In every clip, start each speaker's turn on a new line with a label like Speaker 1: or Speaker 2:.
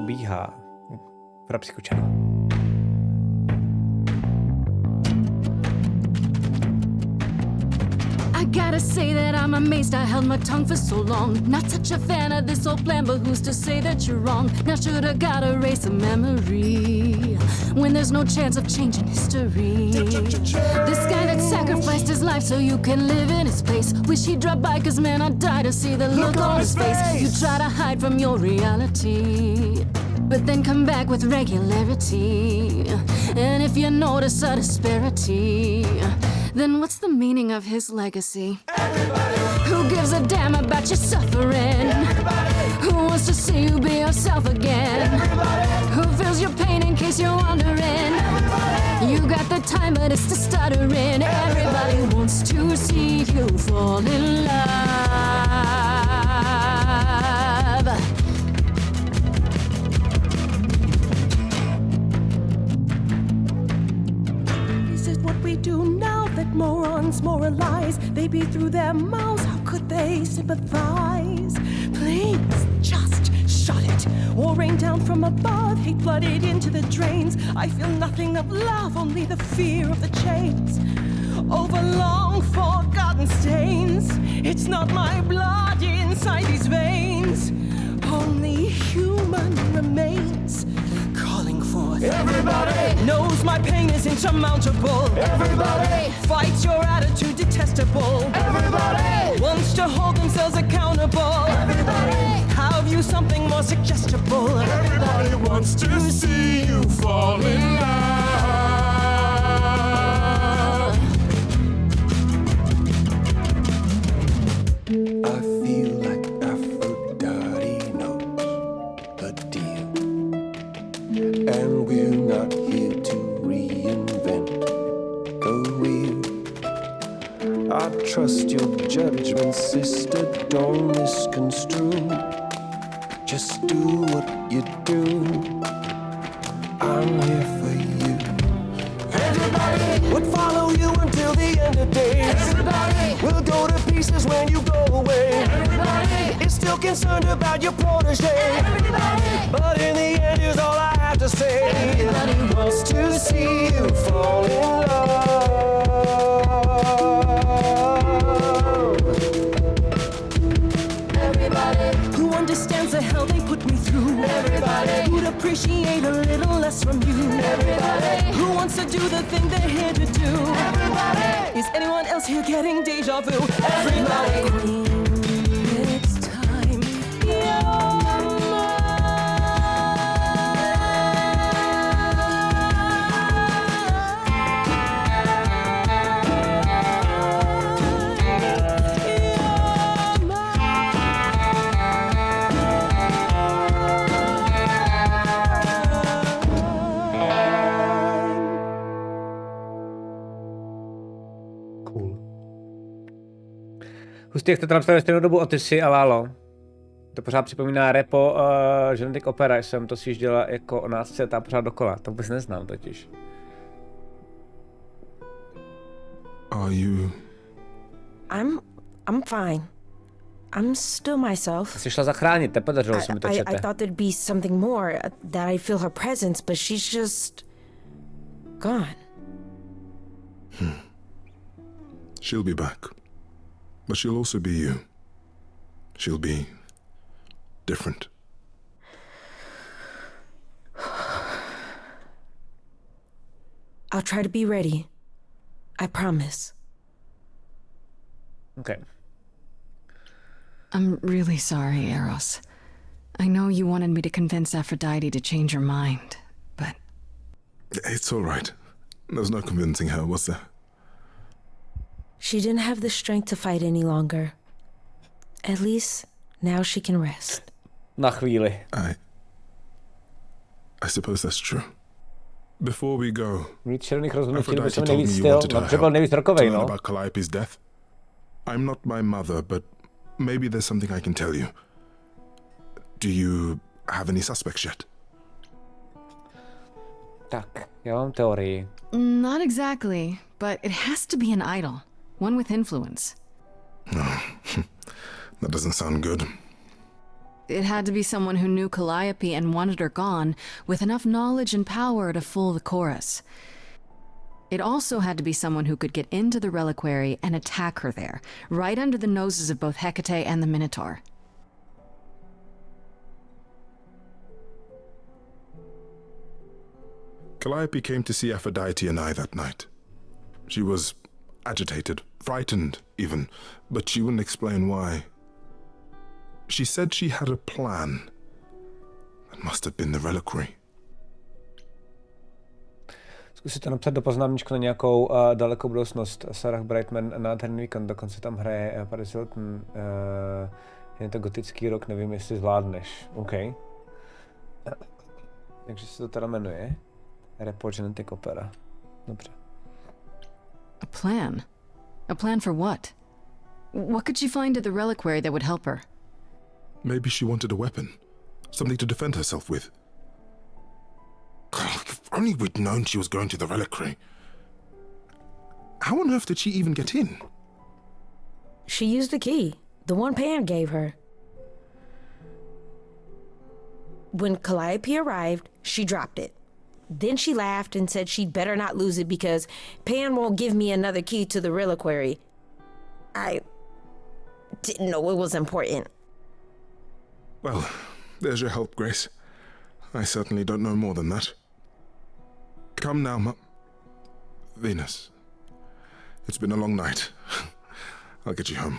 Speaker 1: probíhá. Pro psychočana.
Speaker 2: Gotta say that I'm amazed I held my tongue for so long. Not such a fan of this old plan, but who's to say that you're wrong? Now should I gotta erase a memory when there's no chance of changing history? This guy that sacrificed his life so you can live in his place. Wish he'd drop by, cause man, I'd die to see the look on his face. You try to hide from your reality, but then come back with regularity. And if you notice a disparity, then what's the meaning of his legacy? Everybody. Who gives a damn about your suffering? Everybody. Who wants to see you be yourself again? Everybody. Who feels your pain in case you're wondering? Everybody. You got the time, but it's the stuttering. Everybody wants to see you fall in love.
Speaker 3: This is what we do now. That morons moralize, they beat through their mouths. How could they sympathize? Please, just shut it, or rain down from above. Hate flooded into the drains. I feel nothing of love, only the fear of the chains. Over long forgotten stains. It's not my blood inside these veins, only human remains. Calling forth. Everybody knows my pain is insurmountable. Everybody fights your attitude detestable. Everybody wants to hold themselves accountable. Everybody have you something more suggestible.
Speaker 4: Everybody wants to see you fall in love.
Speaker 5: I feel like Aphrodite knows the deal. And we're not here to reinvent the wheel. I trust your judgment, sister, don't misconstrue. Just do what you do. I'm here for you. Everybody would follow you until the end of days. Everybody will go to pieces when you go away. Everybody is still concerned about your protege. Everybody, but in the end, here's all I have to say. Everybody wants to see you fall in love.
Speaker 3: Everybody who understands the hell they put me through. Everybody who'd appreciate a little less from you. Everybody who wants to do the thing they're here to do. Everybody, is anyone else here getting deja vu? Everybody, it's time. You're
Speaker 1: Hustý, jak to tam stane stejnou dobu Odyssey a Lalo. To pořád připomíná repo Genetic Opera, jsem to si již dělala jako o nás a pořád dokola. To vůbec neznám totiž.
Speaker 4: Are you?
Speaker 6: I'm fine. I'm still myself.
Speaker 1: Jsi šla zachránit, nepodařilo se mi to
Speaker 6: I
Speaker 1: čete.
Speaker 6: thought there'd be something more, that I'd feel her presence, but she's just gone.
Speaker 4: She'll be back. But she'll also be you. She'll be different.
Speaker 6: I'll try to be ready. I promise.
Speaker 1: Okay.
Speaker 2: I'm really sorry, Eros. I know you wanted me to convince Aphrodite to change her mind, but...
Speaker 4: It's all right. There's no convincing her, was there?
Speaker 6: She didn't have the strength to fight any longer. At least, now she can rest.
Speaker 1: Na chvíli.
Speaker 4: I suppose that's true. Before we go,
Speaker 1: Mít červených rozhodnutí, nebo
Speaker 4: Aphrodite
Speaker 1: jsem
Speaker 4: told me
Speaker 1: nejvíc
Speaker 4: you
Speaker 1: styl,
Speaker 4: wanted her
Speaker 1: no třeba
Speaker 4: help
Speaker 1: nejvíc
Speaker 4: to
Speaker 1: rokovej,
Speaker 4: learn
Speaker 1: no.
Speaker 4: about Calliope's death. I'm not my mother, but maybe there's something I can tell you. Do you have any suspects yet?
Speaker 1: Tak, já mám teorii.
Speaker 2: Not exactly, but it has to be an idol. One with influence.
Speaker 4: No, that doesn't sound good.
Speaker 2: It had to be someone who knew Calliope and wanted her gone, with enough knowledge and power to fool the chorus. It also had to be someone who could get into the reliquary and attack her there, right under the noses of both Hecate and the Minotaur.
Speaker 4: Calliope came to see Aphrodite and I that night. She was agitated, frightened even, but she wouldn't explain why. She said she had a plan. That must have been the reliquary.
Speaker 1: Zkusit to napsat do poznámečku na nějakou dalekou budoucnost. Sarah Brightman, nádherný víkend, dokonce tam hraje Paris Hilton. Je to gotický rok, nevím, jestli zvládneš. OK. Takže se to teda jmenuje. Repo Genetic Opera. Dobře.
Speaker 2: A plan? A plan for what? What could she find at the reliquary that would help her?
Speaker 4: Maybe she wanted a weapon. Something to defend herself with. God, if only we'd known she was going to the reliquary. How on earth did she even get in?
Speaker 6: She used the key, the one Pan gave her. When Calliope arrived, she dropped it. Then she laughed and said she'd better not lose it because Pan won't give me another key to the reliquary. I didn't know it was important.
Speaker 4: Well, there's your help, Grace. I certainly don't know more than that. Come now, Venus. It's been a long night. I'll get you home.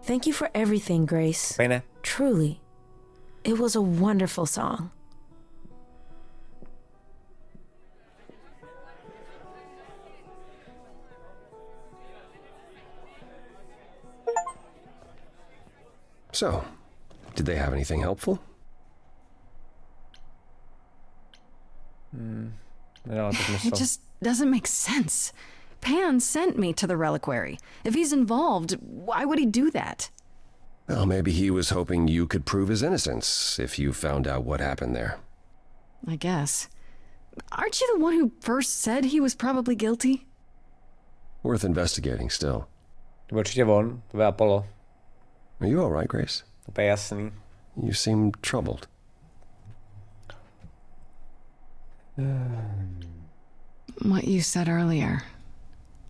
Speaker 6: Thank you for everything, Grace.
Speaker 1: Fajné.
Speaker 6: Truly. It was a wonderful song.
Speaker 7: So, did they have anything helpful?
Speaker 1: No,
Speaker 2: It just doesn't make sense. Pan sent me to the reliquary. If he's involved, why would he do that?
Speaker 7: Well, maybe he was hoping you could prove his innocence if you found out what happened there.
Speaker 2: I guess. Aren't you the one who first said he was probably guilty?
Speaker 7: Worth investigating still.
Speaker 1: To byl určitě on, to byl Apollo.
Speaker 7: Are you all right, Grace?
Speaker 1: To je jasný.
Speaker 7: You seem troubled.
Speaker 2: What you said earlier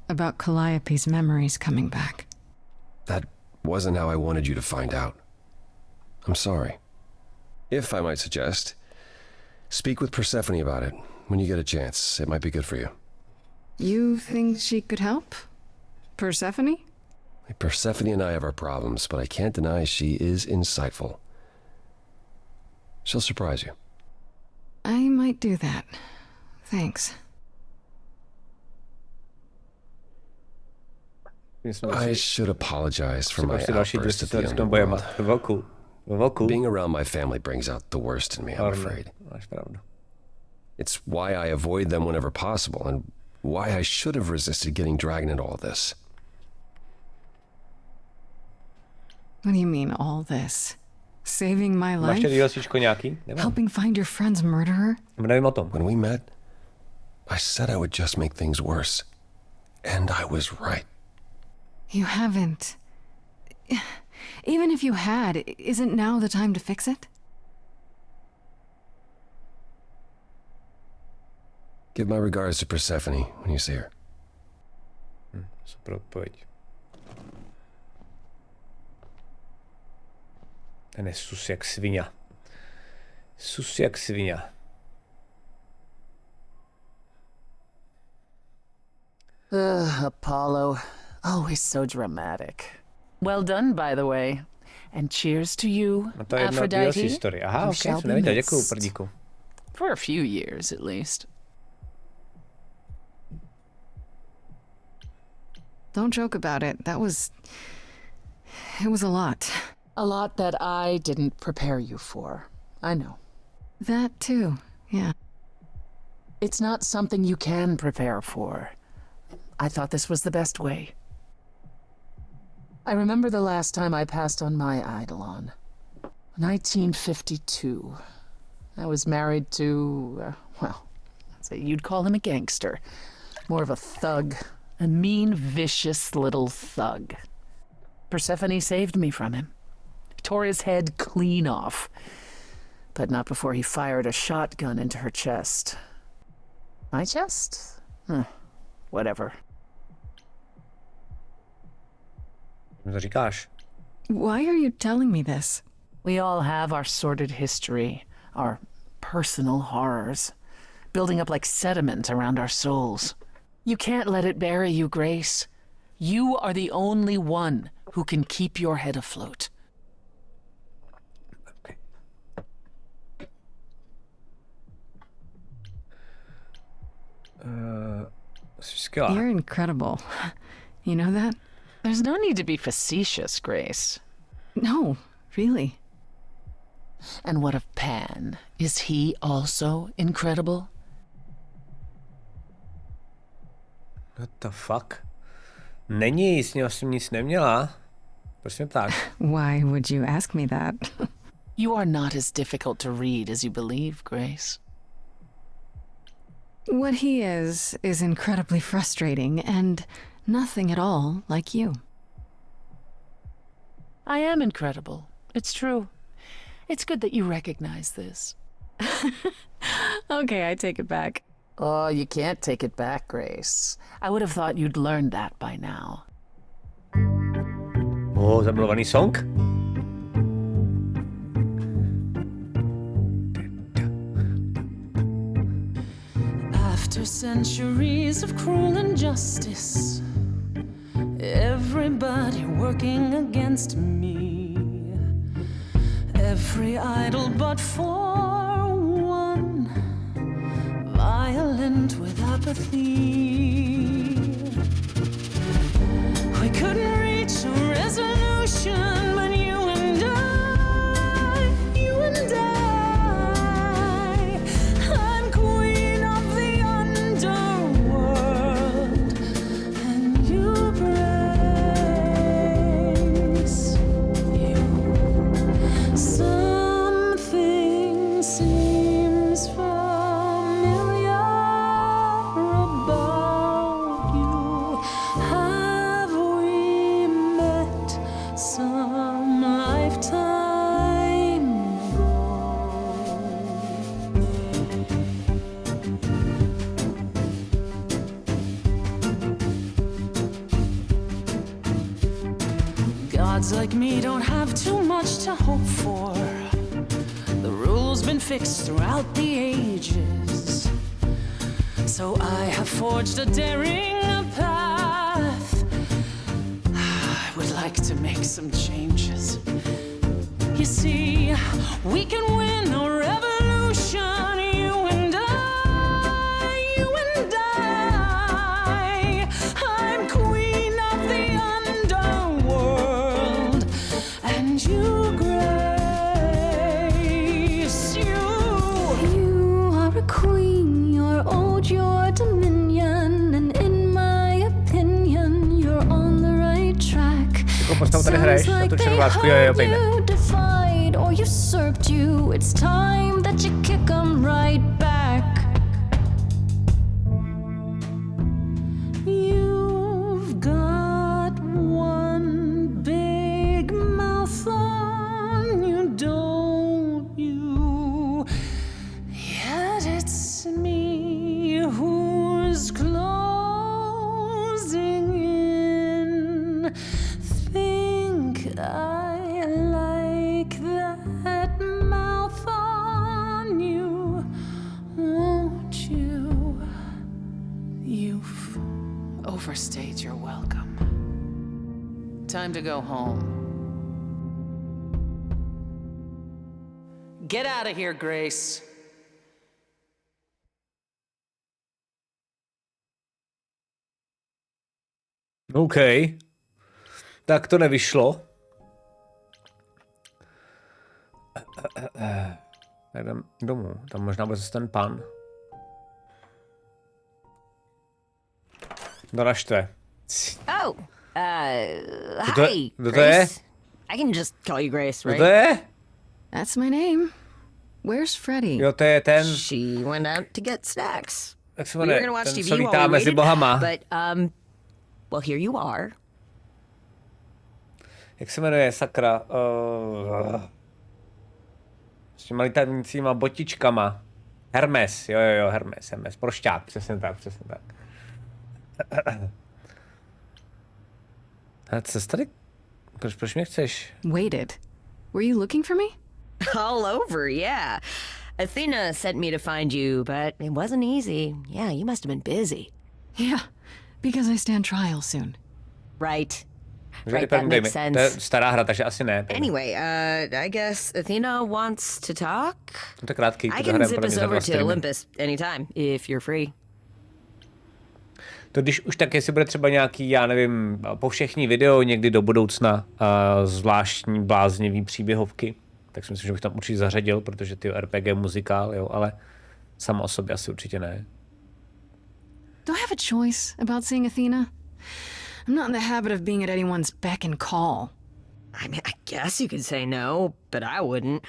Speaker 2: about Calliope's memories coming back.
Speaker 7: That wasn't how I wanted you to find out. I'm sorry. If I might suggest, speak with Persephone about it when you get a chance. It might be good for you.
Speaker 2: You think she could help? Persephone?
Speaker 7: Persephone and I have our problems, but I can't deny she is insightful. She'll surprise you.
Speaker 2: I might do that. Thanks.
Speaker 7: I should apologize for my outburst at the underworld. Being around my family brings out the worst in me, I'm afraid. It's why I avoid them whenever possible, and why I should have resisted getting dragged into all this.
Speaker 2: What do you mean, all this? Saving my life? Helping find your friend's murderer?
Speaker 7: When we met, I said I would just make things worse. And I was right.
Speaker 2: You haven't. Even if you had, isn't now the time to fix it?
Speaker 7: Give my regards to Persephone when you see her.
Speaker 1: Super odpověď. Ten je sus jak svině. Sus jak svině.
Speaker 8: Apollo. Always so dramatic. Well done, by the way. And cheers to you,
Speaker 1: No to je jedna
Speaker 8: Aphrodite.
Speaker 1: historie. Aha,
Speaker 8: You
Speaker 1: ok,
Speaker 8: shall
Speaker 1: jsem
Speaker 8: be
Speaker 1: nevěděl, děkuju,
Speaker 8: missed.
Speaker 1: prdíku.
Speaker 8: For a few years, at least.
Speaker 2: Don't joke about it. It was a lot.
Speaker 8: A lot that I didn't prepare you for. I know.
Speaker 2: That too, yeah.
Speaker 8: It's not something you can prepare for. I thought this was the best way. I remember the last time I passed on my Eidolon. 1952. I was married to, well, I'd say you'd call him a gangster. More of a thug. A mean, vicious little thug. Persephone saved me from him. tore his head clean off. But not before he fired a shotgun into her chest. My chest? Whatever.
Speaker 2: Why are you telling me this?
Speaker 8: We all have our sordid history, our personal horrors, building up like sediment around our souls. You can't let it bury you, Grace. You are the only one who can keep your head afloat.
Speaker 1: Okay.
Speaker 2: You're incredible. You know that?
Speaker 8: There's no need to be facetious, Grace.
Speaker 2: No, really.
Speaker 8: And what of Pan? Is he also incredible?
Speaker 1: What the fuck? Není, s ním jsem nic neměla. Proč mě tak?
Speaker 2: Why would you ask me that?
Speaker 8: You are not as difficult to read as you believe, Grace.
Speaker 2: What he is incredibly frustrating and nothing at all like you.
Speaker 8: I am incredible. It's true. It's good that you recognize this.
Speaker 2: Okay, I take it back.
Speaker 8: Oh, you can't take it back, Grace. I would have thought you'd learned that by now.
Speaker 1: Oh, zamilovaný song?
Speaker 2: After centuries of cruel injustice, everybody working against me, every idol but for one, violent with apathy. We couldn't reach a resolution, but you and I, I'm queen of the underworld, and you, Grace, you. Something seems familiar about you. Have we met some lifetime ago? Gods like me don't have too much to hope for. The rules been fixed throughout the ages, so I have forged a daring path. I would like to make some changes. You see, we can win a revolution, you and I. I'm queen of the underworld, and you, Grace, you are a queen, you're old, you're dominion, and in my opinion, you're on the right track. Sounds like they held you, defied, or usurped you. It's time that you kick them right back. You've got one big mouth on you, don't you? Yet it's me who's closing in. Think I like that mouth on you, won't you? You've overstayed your welcome. Time to go home. Get out of here, Grace.
Speaker 1: OK. Tak to nevyšlo. Tak jdem domů. Tam možná bude zase ten pan. Doražte.
Speaker 6: Oh,
Speaker 1: Kdo
Speaker 6: hi,
Speaker 1: to je?
Speaker 6: Grace. I can just call you Grace,
Speaker 1: Kdo
Speaker 6: right?
Speaker 1: to je?
Speaker 2: That's my name. Where's Freddie?
Speaker 1: Jo, to je ten,
Speaker 6: She went out to get snacks.
Speaker 1: jak se
Speaker 6: We were
Speaker 1: jmenuje,
Speaker 6: gonna watch
Speaker 1: ten,
Speaker 6: TV
Speaker 1: co
Speaker 6: while
Speaker 1: lítá
Speaker 6: we
Speaker 1: mezi
Speaker 6: waited,
Speaker 1: bohama.
Speaker 6: but well, here you are.
Speaker 1: Jak se jmenuje, sakra? S těma litajícíma botičkama. Hermes, jo, Hermes. Prošťák, přesně tak. A co jsi tady? Proč mě chceš?
Speaker 2: Waited. Were you looking for me?
Speaker 9: All over, yeah. Athena sent me to find you, but it wasn't easy. Yeah, you must have been busy.
Speaker 2: Yeah, because I stand trial soon.
Speaker 9: Right, that makes sense.
Speaker 1: To je stará hra, takže asi ne.
Speaker 9: Anyway, I guess Athena wants to talk?
Speaker 1: To je krátký,
Speaker 9: I can zip us over to Olympus anytime, if you're free.
Speaker 1: To když už tak, jestli bude třeba nějaký, já nevím, povšechní video někdy do budoucna, zvláštní bláznivý příběhovky, tak si myslím, že bych tam určitě zařadil, protože ty RPG muzikál, jo, ale sama o sobě asi určitě ne.
Speaker 2: Do I have a choice about seeing Athena? I'm not in the habit of being at anyone's beck and call.
Speaker 9: I mean, I guess you could say no, but I wouldn't.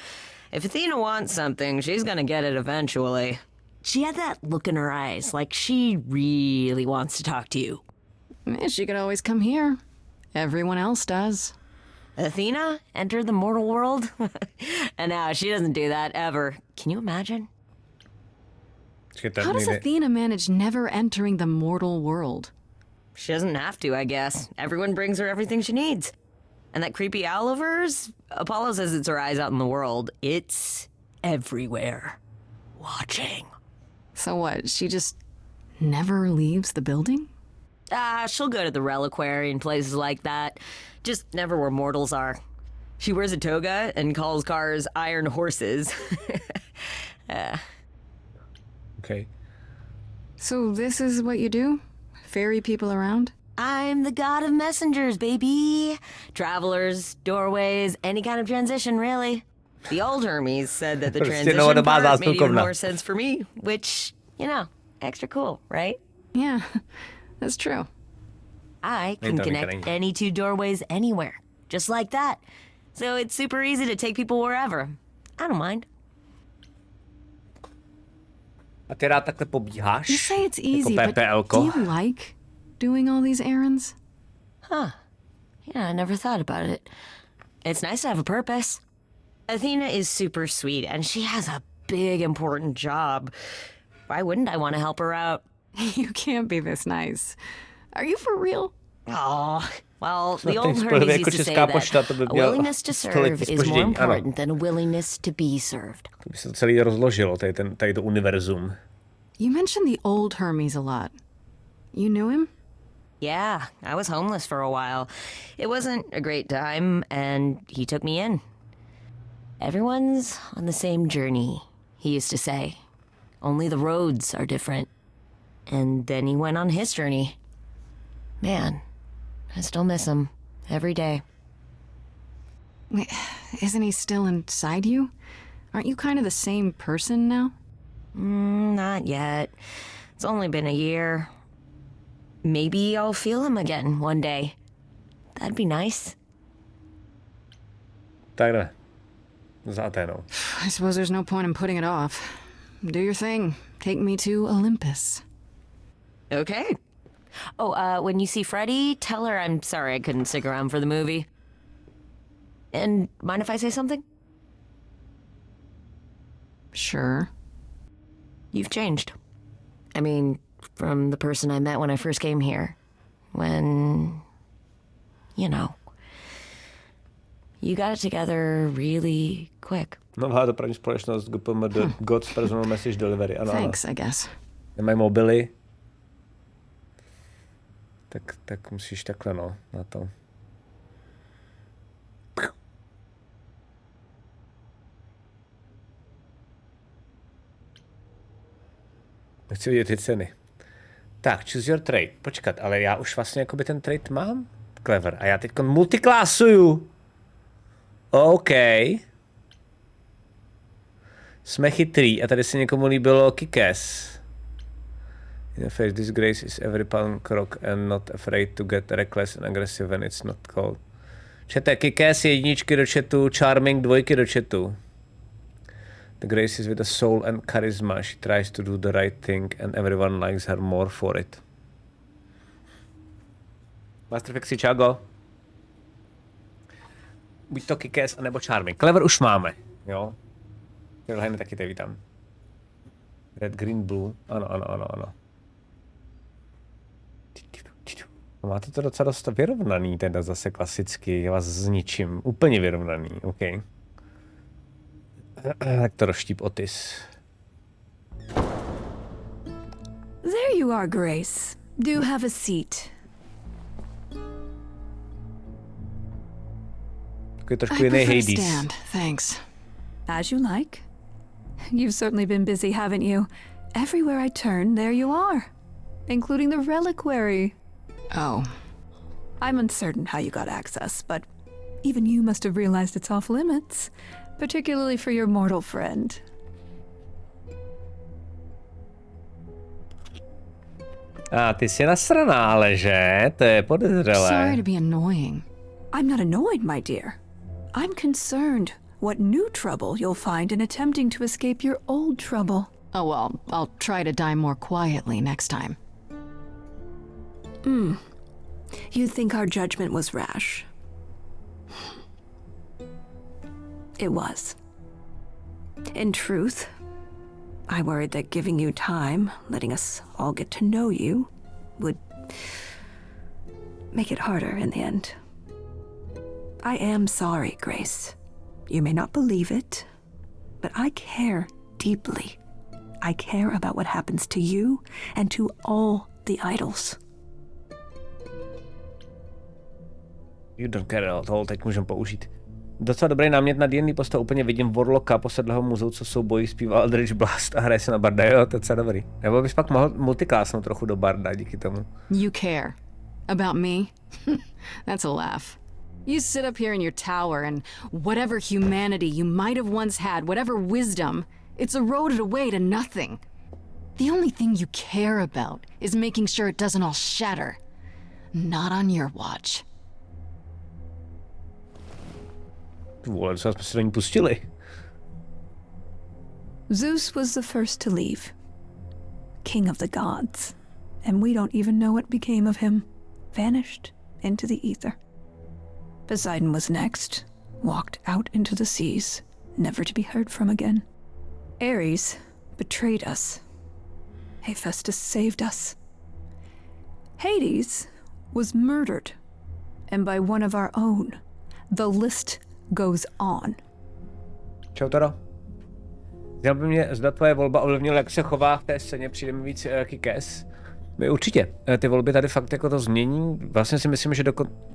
Speaker 9: If Athena wants something, she's gonna get it eventually. She had that look in her eyes, like she really wants to talk to you.
Speaker 2: She could always come here. Everyone else does.
Speaker 9: Athena entered the mortal world? And now she doesn't do that ever. Can you imagine?
Speaker 2: How does Athena manage never entering the mortal world?
Speaker 9: She doesn't have to, I guess. Everyone brings her everything she needs. And that creepy owl of hers? Apollo says it's her eyes out in the world. It's everywhere. Watching.
Speaker 2: So what, she just never leaves the building?
Speaker 9: She'll go to the reliquary and places like that. Just never where mortals are. She wears a toga and calls cars iron horses.
Speaker 1: Okay.
Speaker 2: So this is what you do? Ferry people around?
Speaker 9: I'm the god of messengers, baby. Travelers, doorways, any kind of transition, really. The old Hermes said that the transition part made even more sense for me, which, you know, extra cool, right?
Speaker 2: Yeah, that's true.
Speaker 9: I can connect any two doorways anywhere, just like that. So it's super easy to take people wherever. I don't mind.
Speaker 1: A ty rád takhle pobíháš?
Speaker 2: You say it's easy, but do you like doing all these errands?
Speaker 9: Huh. Yeah, I never thought about it. It's nice to have a purpose. Athena is super sweet, and she has a big, important job. Why wouldn't I want to help her out?
Speaker 2: You can't be this nice. Are you for real?
Speaker 9: Oh, well, the old Hermes used to say that a willingness to serve is more important than a willingness to be served.
Speaker 1: To by se to celý rozložilo, tady to univerzum.
Speaker 2: You mentioned the old Hermes a lot. You knew him?
Speaker 9: Yeah, I was homeless for a while. It wasn't a great time, and he took me in. Everyone's on the same journey, he used to say. Only the roads are different. And then he went on his journey. Man, I still miss him every day.
Speaker 2: Wait, isn't he still inside you? Aren't you kind of the same person now?
Speaker 9: Not yet. It's only been a year. Maybe I'll feel him again one day. That'd be nice.
Speaker 1: Takhle. S Aténou.
Speaker 2: I suppose there's no point in putting it off. Do your thing. Take me to Olympus.
Speaker 9: Okay. Oh, when you see Freddie, tell her I'm sorry I couldn't stick around for the movie. And mind if I say something?
Speaker 2: Sure.
Speaker 9: You've changed. I mean, from the person I met when I first came here. When, you know, you got it together really quick.
Speaker 1: Nová dopravní společnost GPMD, God's Personal Message Delivery. Ano,
Speaker 2: thanks, I guess.
Speaker 1: Nemají mobily. Tak musíš takhle, no, na to. Nechci vidět ty ceny. Tak, choose your trade. Počkat, ale já už vlastně jakoby ten trade mám? Clever. A já teď multiklásuju. OK. Jsme chytrý. A tady se někomu líbilo Kick-Ass. In a face, this grace is every punk rock and not afraid to get reckless and aggressive when it's not called. Čete, Kick-Ass jedničky do chatu, Charming dvojky do chatu. The grace is with a soul and charisma. She tries to do the right thing and everyone likes her more for it. Master Fixi, čago. buď to Kick-Ass, anebo Charming. Clever už máme, jo. Tyhle taky tady vítám. Red, green, blue, ano. Máte to docela dost vyrovnaný, teda zase klasicky, já vás zničím. Úplně vyrovnaný, OK. Tak to rozštíp Otis.
Speaker 2: There you are, Grace. Do have a seat.
Speaker 1: Takový trošku jiný Hades.
Speaker 2: Stand, thanks. As you like. You've certainly been busy, haven't you? Everywhere I turn, there you are. Including the reliquary. Oh. I'm uncertain how you got access, but even you must have realized it's off limits. Particularly for your mortal friend.
Speaker 1: A ty jsi nasraná, ale že? To je podezřelé.
Speaker 2: Sorry to be annoying. I'm not annoyed, my dear. I'm concerned what new trouble you'll find in attempting to escape your old trouble. Oh well, I'll try to die more quietly next time. You think our judgment was rash? It was. In truth, I worried that giving you time, letting us all get to know you, would make it harder in the end. I am sorry, Grace. You may not believe it, but I care deeply. I care about what happens to you and to all the idols.
Speaker 1: You don't care at all, teď můžem použít. Docela dobrý námět na D&D postavu, úplně vidím Warlocka, posedlého muzeu, co soubojí, zpívá Eldritch Blast a hraje se na barda, jo, to je docela dobrý. Nebo bys pak mohl multiklásnout trochu do barda díky tomu.
Speaker 2: You care. About me? That's a laugh. You sit up here in your tower and whatever humanity you might have once had, whatever wisdom, it's eroded away to nothing. The only thing you care about is making sure it doesn't all shatter. Not on your watch.
Speaker 1: Vole, co jsme se do ní pustili?
Speaker 2: Zeus was the first to leave. King of the gods. And we don't even know what became of him. Vanished into the ether. Poseidon was next. Walked out into the seas. Never to be heard from again. Ares betrayed us. Hephaestus saved us. Hades was murdered. And by one of our own. The list goes on.
Speaker 1: Čau, Taro. Zajímá by mě, zda tvoje volba ovlivnila, jak se chová v té scéně, přijde mi víc Kick-Ass. Určitě. Ty volby tady fakt jako to změní. Vlastně si myslím, že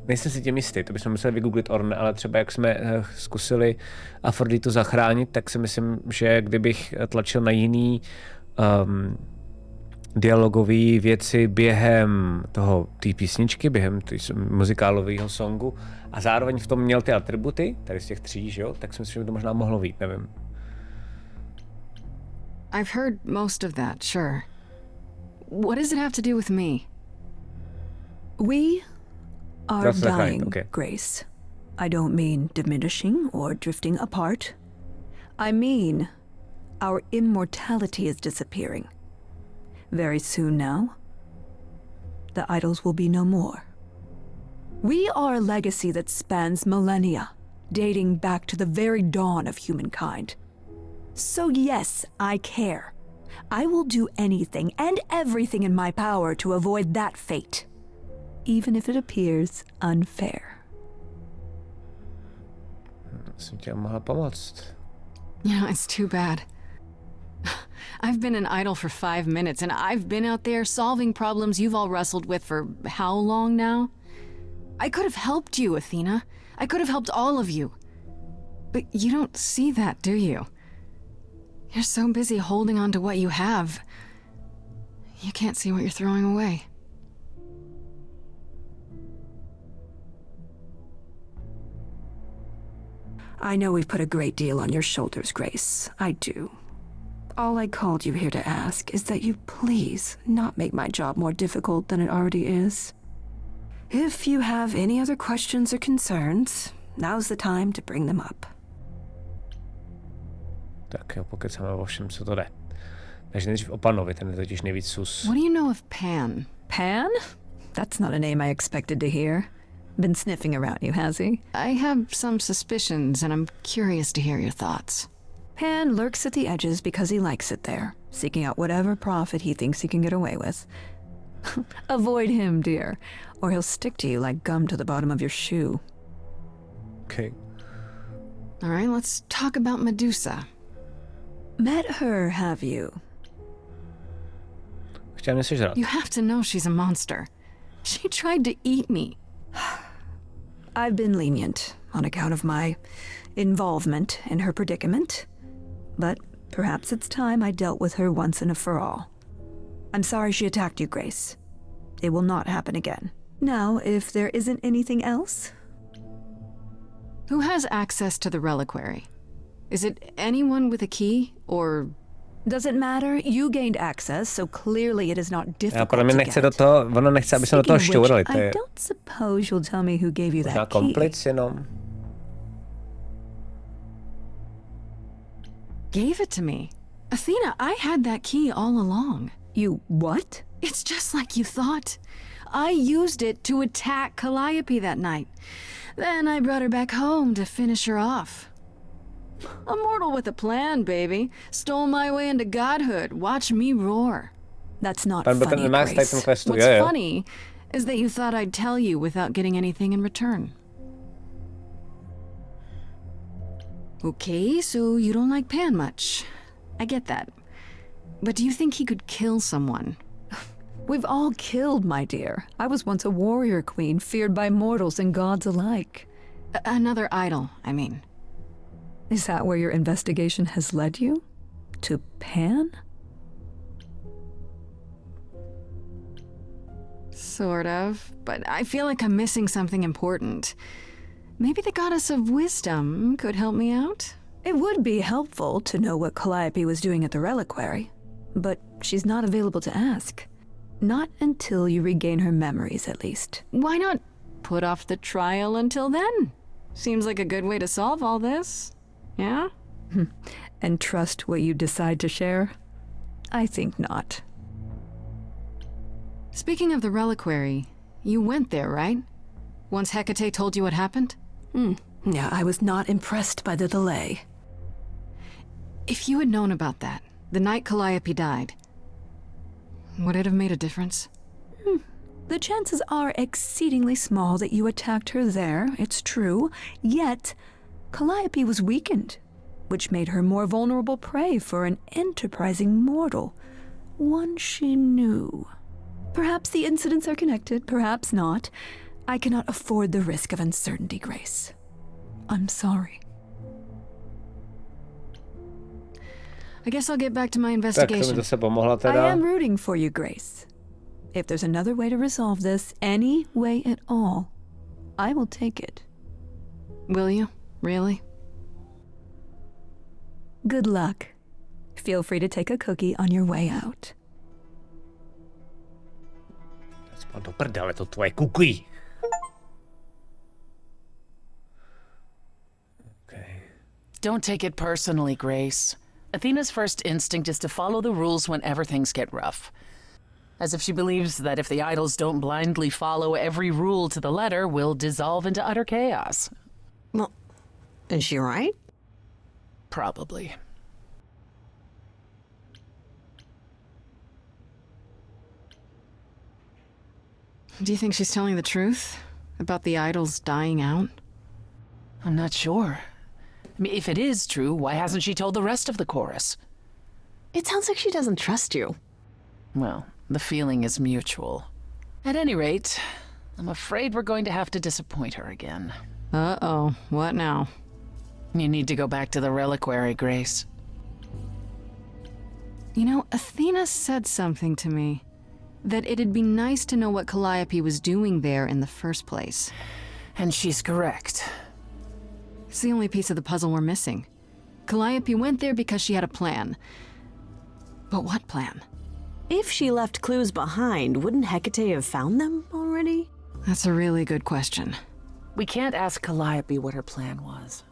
Speaker 1: nejsem si tím jistý, to bychom museli vygooglit Orne, ale třeba jak jsme zkusili Afroditu zachránit, tak si myslím, že kdybych tlačil na jiný dialogové věci během té písničky, během muzikálového songu a zároveň v tom měl ty atributy, tady z těch 3, že jo, tak si myslím, že by to možná mohlo být, nevím.
Speaker 2: I've heard most of that, sure. What does it have to do with me? We are dying, okay. Grace. I don't mean diminishing or drifting apart. I mean our immortality is disappearing. Very soon now, the idols will be no more. We are a legacy that spans millennia, dating back to the very dawn of humankind. So yes, I care. I will do anything and everything in my power to avoid that fate, even if it appears unfair.
Speaker 1: Jsem tě mohla pomoct.
Speaker 2: You know, it's too bad. I've been an idol for 5 minutes, and I've been out there solving problems you've all wrestled with for how long now? I could have helped you, Athena. I could have helped all of you. But you don't see that, do you? You're so busy holding on to what you have. You can't see what you're throwing away. I know we've put a great deal on your shoulders, Grace. I do. All I called you here to ask is that you please not make my job more difficult than it already is. If you have any other questions or concerns, now's the time to bring them up.
Speaker 1: Tak jo, pokecáme o všem, co to jde. Takže nejdřív o Panovi, ten je totiž nejvíc sus.
Speaker 2: What do you know of Pan? Pan? That's not a name I expected to hear. Been sniffing around you, has he?
Speaker 10: I have some suspicions, and I'm curious to hear your thoughts.
Speaker 2: Pan lurks at the edges because he likes it there, seeking out whatever profit he thinks he can get away with. Avoid him, dear, or he'll stick to you like gum to the bottom of your shoe.
Speaker 1: Okay.
Speaker 10: All right, let's talk about Medusa.
Speaker 2: Met her, have you?
Speaker 10: You have to know she's a monster. She tried to eat me.
Speaker 2: I've been lenient on account of my involvement in her predicament, but perhaps it's time I dealt with her once and for all. I'm sorry she attacked you, Grace. It will not happen again. Now, if there isn't anything else...
Speaker 10: Who has access to the reliquary? Is it anyone with a key, or...
Speaker 2: Doesn't matter, you gained access, so clearly it is not difficult to get.
Speaker 1: Ono nechce, aby se do toho šťourali.
Speaker 2: I don't suppose you'll tell me who gave you that key.
Speaker 1: Komplic jenom.
Speaker 10: Gave it to me. Athena, I had that key all along.
Speaker 2: You what?
Speaker 10: It's just like you thought. I used it to attack Calliope that night. Then I brought her back home to finish her off. A mortal with a plan, baby. Stole my way into godhood. Watch me roar.
Speaker 2: That's not funny, Grace.
Speaker 10: What's funny is that you thought I'd tell you without getting anything in return. Okay, so you don't like Pan much. I get that. But do you think he could kill someone?
Speaker 2: We've all killed, my dear. I was once a warrior queen, feared by mortals and gods alike.
Speaker 10: Another idol, I mean.
Speaker 2: Is that where your investigation has led you? To Pan?
Speaker 10: Sort of, but I feel like I'm missing something important. Maybe the goddess of wisdom could help me out?
Speaker 2: It would be helpful to know what Calliope was doing at the reliquary, but she's not available to ask. Not until you regain her memories, at least.
Speaker 10: Why not put off the trial until then? Seems like a good way to solve all this. Yeah?
Speaker 2: And trust what you decide to share? I think not.
Speaker 10: Speaking of the reliquary, you went there, right? Once Hecate told you what happened?
Speaker 2: Yeah, I was not impressed by the delay.
Speaker 10: If you had known about that, the night Calliope died, would it have made a difference?
Speaker 2: The chances are exceedingly small that you attacked her there, it's true. Yet, Calliope was weakened, which made her more vulnerable prey for an enterprising mortal, one she knew. Perhaps the incidents are connected, perhaps not. I cannot afford the risk of uncertainty, Grace. I'm sorry.
Speaker 10: I guess I'll get back to my investigation.
Speaker 2: I am rooting for you, Grace. If there's another way to resolve this, any way at all, I will take it.
Speaker 10: Will you? Really?
Speaker 2: Good luck. Feel free to take a cookie on your way out.
Speaker 1: Do prdele, to tvoje cookie. Okay.
Speaker 8: Don't take it personally, Grace. Athena's first instinct is to follow the rules whenever things get rough. As if she believes that if the idols don't blindly follow every rule to the letter, we'll dissolve into utter chaos.
Speaker 11: Well, is she right?
Speaker 8: Probably.
Speaker 10: Do you think she's telling the truth about the idols dying out?
Speaker 8: I'm not sure. I mean, if it is true, why hasn't she told the rest of the chorus?
Speaker 11: It sounds like she doesn't trust you.
Speaker 8: Well, the feeling is mutual. At any rate, I'm afraid we're going to have to disappoint her again.
Speaker 10: Uh-oh, what now?
Speaker 8: You need to go back to the reliquary, Grace.
Speaker 10: You know, Athena said something to me. That it'd be nice to know what Calliope was doing there in the first place.
Speaker 8: And she's correct.
Speaker 10: It's the only piece of the puzzle we're missing. Calliope went there because she had a plan. But what plan?
Speaker 11: If she left clues behind, wouldn't Hecate have found them already?
Speaker 10: That's a really good question.
Speaker 8: We can't ask Calliope what her plan was.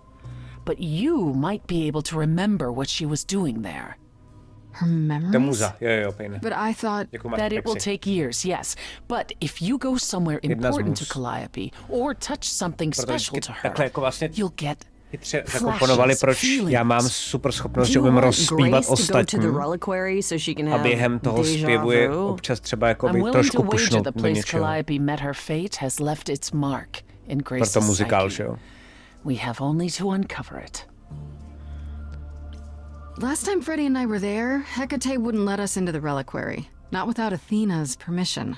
Speaker 8: But you might be able to remember what she was doing there.
Speaker 10: Her memories?
Speaker 1: To muza, jo, pejne.
Speaker 10: But I thought
Speaker 8: that it will take years, yes. But if you go somewhere important to Calliope or touch something special to her, you'll get
Speaker 1: zakomponovali, proč já mám super schopnost, že umím rozpívat ostatní. A během toho zpěvu je občas třeba jakoby trošku pušnout do něčeho. Proto muzikál, že jo?
Speaker 8: We have only to uncover it.
Speaker 10: Last time Freddie and I were there, Hecate wouldn't let us into the reliquary. Not without Athena's permission.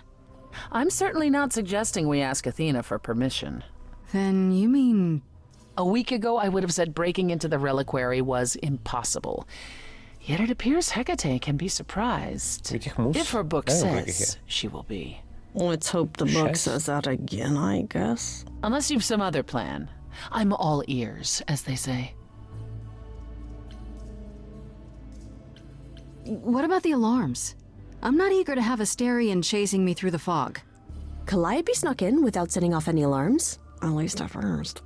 Speaker 8: I'm certainly not suggesting we ask Athena for permission.
Speaker 10: Then you mean...
Speaker 8: A week ago, I would have said breaking into the reliquary was impossible. Yet it appears Hecate can be surprised. If her book says she will be.
Speaker 11: Let's hope the book says that again, I guess.
Speaker 8: Unless you've some other plan. I'm all ears, as they say.
Speaker 10: What about the alarms? I'm not eager to have Asterion chasing me through the fog.
Speaker 11: Calliope snuck in without setting off any alarms. At least at first.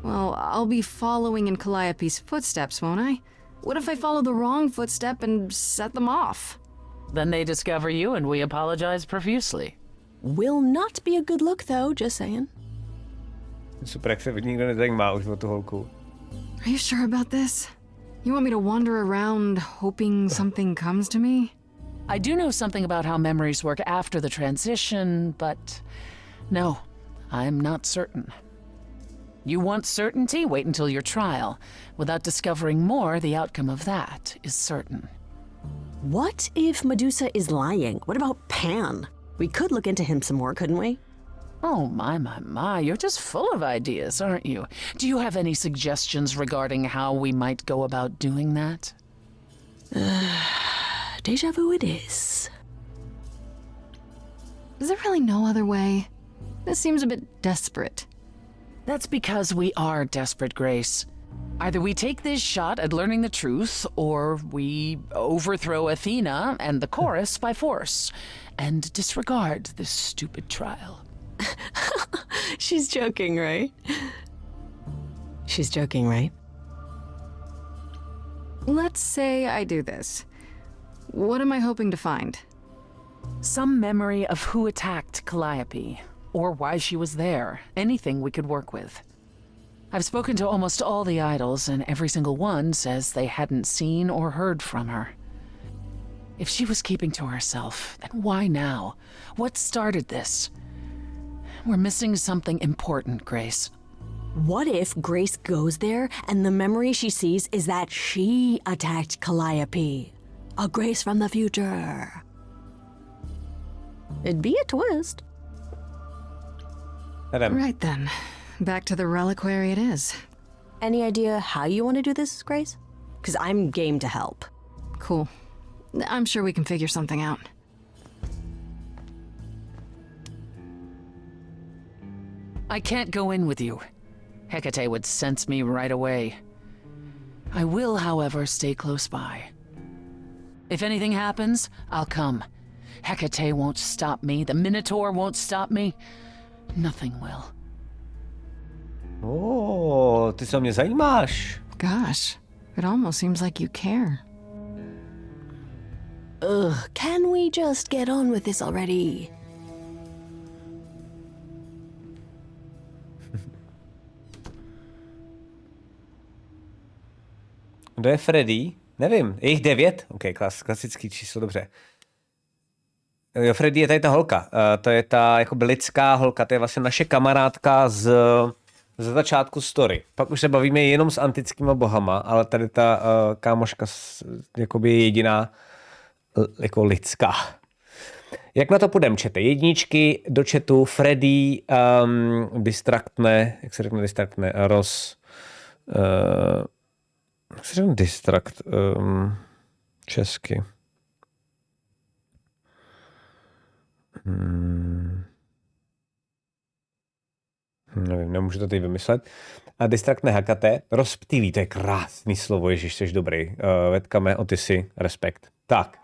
Speaker 10: Well, I'll be following in Calliope's footsteps, won't I? What if I follow the wrong footstep and set them off?
Speaker 8: Then they discover you and we apologize profusely.
Speaker 11: Will not be a good look, though, just saying.
Speaker 1: Super, jak se nikdo nezajímá už o tu holku.
Speaker 10: Are you sure about this? You want me to wander around hoping something comes to me?
Speaker 8: I do know something about how memories work after the transition, but no, I'm not certain. You want certainty? Wait until your trial. Without discovering more, the outcome of that is certain.
Speaker 11: What if Medusa is lying? What about Pan? We could look into him some more, couldn't we?
Speaker 8: Oh, my, you're just full of ideas, aren't you? Do you have any suggestions regarding how we might go about doing that?
Speaker 11: Deja vu it is.
Speaker 10: Is there really no other way? This seems a bit desperate.
Speaker 8: That's because we are desperate, Grace. Either we take this shot at learning the truth, or we overthrow Athena and the chorus by force, and disregard this stupid trial.
Speaker 11: She's joking, right? She's joking, right?
Speaker 10: Let's say I do this. What am I hoping to find?
Speaker 8: Some memory of who attacked Calliope, or why she was there. Anything we could work with. I've spoken to almost all the idols, and every single one says they hadn't seen or heard from her. If she was keeping to herself, then why now? What started this? We're missing something important, Grace.
Speaker 11: What if Grace goes there and the memory she sees is that she attacked Calliope? A Grace from the future. It'd be a twist.
Speaker 10: Right then. Back to the reliquary it is.
Speaker 11: Any idea how you want to do this, Grace? Because I'm game to help.
Speaker 10: Cool. I'm sure we can figure something out.
Speaker 8: I can't go in with you. Hecate would sense me right away. I will, however, stay close by. If anything happens, I'll come. Hecate won't stop me. The Minotaur won't stop me. Nothing will.
Speaker 1: Oh, ty se o mě zajímáš.
Speaker 10: Gosh, it almost seems like you care.
Speaker 11: Ugh, can we just get on with this already?
Speaker 1: Kdo je Freddy? Nevím. Je jich 9? OK, klasický číslo, dobře. Jo, Freddy je tady ta holka. To je ta jakoby lidská holka. To je vlastně naše kamarádka z začátku story. Pak už se bavíme jenom s antickýma bohama, ale tady ta kámoška jakoby je jediná jako lidská. Jak na to půjdem, čete? Jedničky do chatu. Freddy distraktne, jak se řekne distraktne? Jak se řekne distrakt česky? Nevím, nemůžu to teď vymyslet. A distraktne Hecate, rozptýlí, to je krásný slovo, ježiš, jsi dobrý. Vetkame, Otisy, respekt. Tak,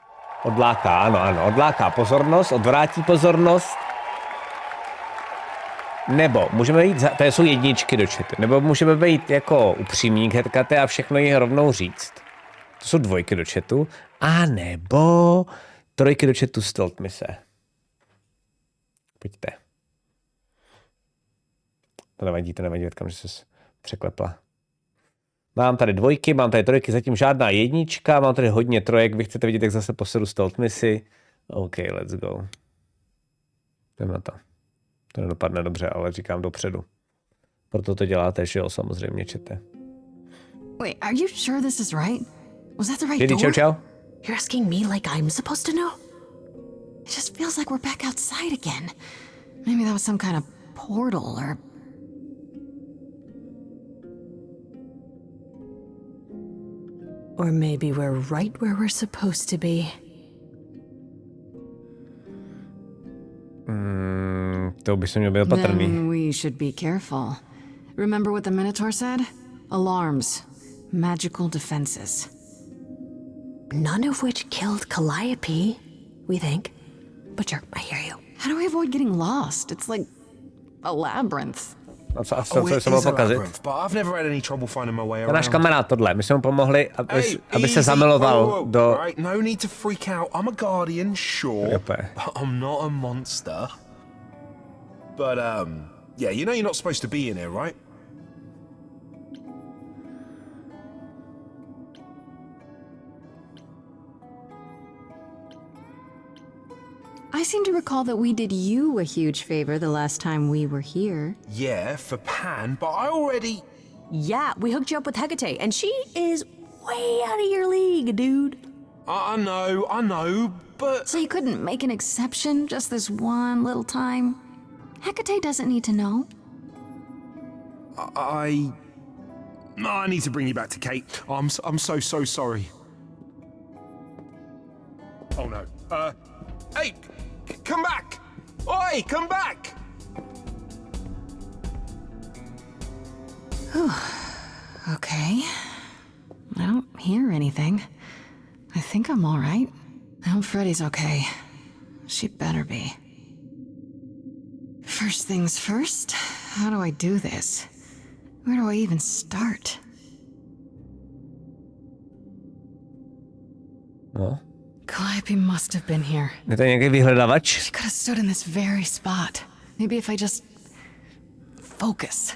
Speaker 1: odláká, ano, odláká pozornost, odvrátí pozornost. Nebo můžeme jít, to jsou jedničky do chatu, nebo můžeme být jako upřímní k Hecate a všechno jí rovnou říct. To jsou dvojky do chatu. A nebo 3 do chatu stealth mise. Pojďte. To nevadí, říkám, že jsi překlepla. Mám tady 2, mám tady 3, zatím žádná 1, mám tady hodně 3, vy chcete vidět, jak zase posedu stealth misi. OK, let's go. Jdeme na to. To nedopadne dobře, ale říkám dopředu. Proto to děláte, že jo, samozřejmě, čete.
Speaker 10: Wait, are you sure this is right? Was that the right door?
Speaker 1: Čau, čau.
Speaker 11: You're asking me like I'm supposed to know?
Speaker 10: It just feels like we're back outside again. Maybe that was some kind of portal or...
Speaker 11: Or maybe we're right where we're supposed to be.
Speaker 1: To by se měl být opatrný.
Speaker 10: Then we should be careful. Remember what the Minotaur said? Alarms. Magical defenses.
Speaker 11: None of which killed Calliope, we think. But sure, I hear you.
Speaker 10: How do we avoid getting lost? It's like a labyrinth.
Speaker 1: Co se mohlo pokazit? Náš kamarád tohle, my jsme mu pomohli, aby se zamiloval do...
Speaker 12: No need to freak out. I'm a guardian, sure. But I'm not a monster. But yeah, you know you're not supposed to be in here, right?
Speaker 10: I seem to recall that we did you a huge favor the last time we were here.
Speaker 12: Yeah, for Pan, but I already...
Speaker 11: Yeah, we hooked you up with Hecate, and she is way out of your league, dude.
Speaker 12: I know, but...
Speaker 10: So you couldn't make an exception just this one little time? Hecate doesn't need to know.
Speaker 12: I need to bring you back to Kate. I'm so sorry. Oh no. Hey, come back! Oi, come back!
Speaker 10: Okay. I don't hear anything. I think I'm all right. I hope Freddy's okay. She better be. First things first, how do I do this? Where do I even start?
Speaker 1: No.
Speaker 10: Calliope must have been here.
Speaker 1: Je to nějaký vyhledavač?
Speaker 10: She could have stood in this very spot. Maybe if I just focus.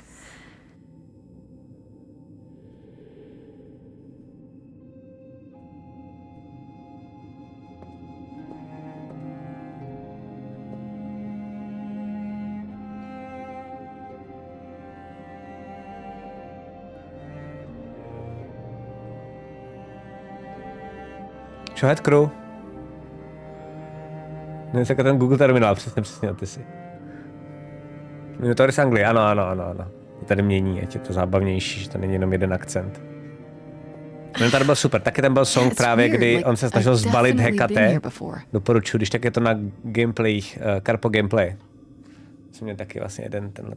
Speaker 1: Čo, head crew? Nevím, jak ten Google terminál, přesně, ty si. Minotaur z Anglie, ano. Je tady mění, ať je to zábavnější, že to není jenom jeden akcent. Minotaur byl super, taky tam byl song právě, kdy on se snažil zbalit Hecate. Doporučuji, když tak je to na gameplayích, Karpo gameplay. Jsem měl taky vlastně jeden tenhle.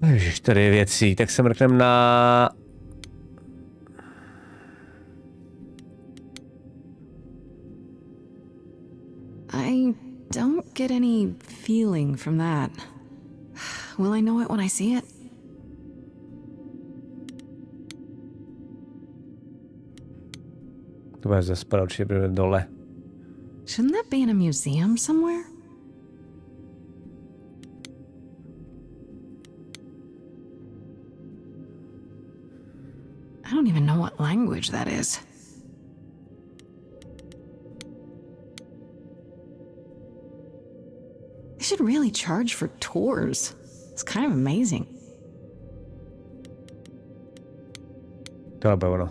Speaker 1: Ježiš, tady je věcí, tak se mrknem na...
Speaker 10: I don't get any feeling from that. Will I know it when I see it?
Speaker 1: To bude zase určitě bude dole.
Speaker 10: Shouldn't that be in a museum somewhere? I don't even know what language that is. They should really charge for tours. It's kind of amazing.
Speaker 1: To bylo ono.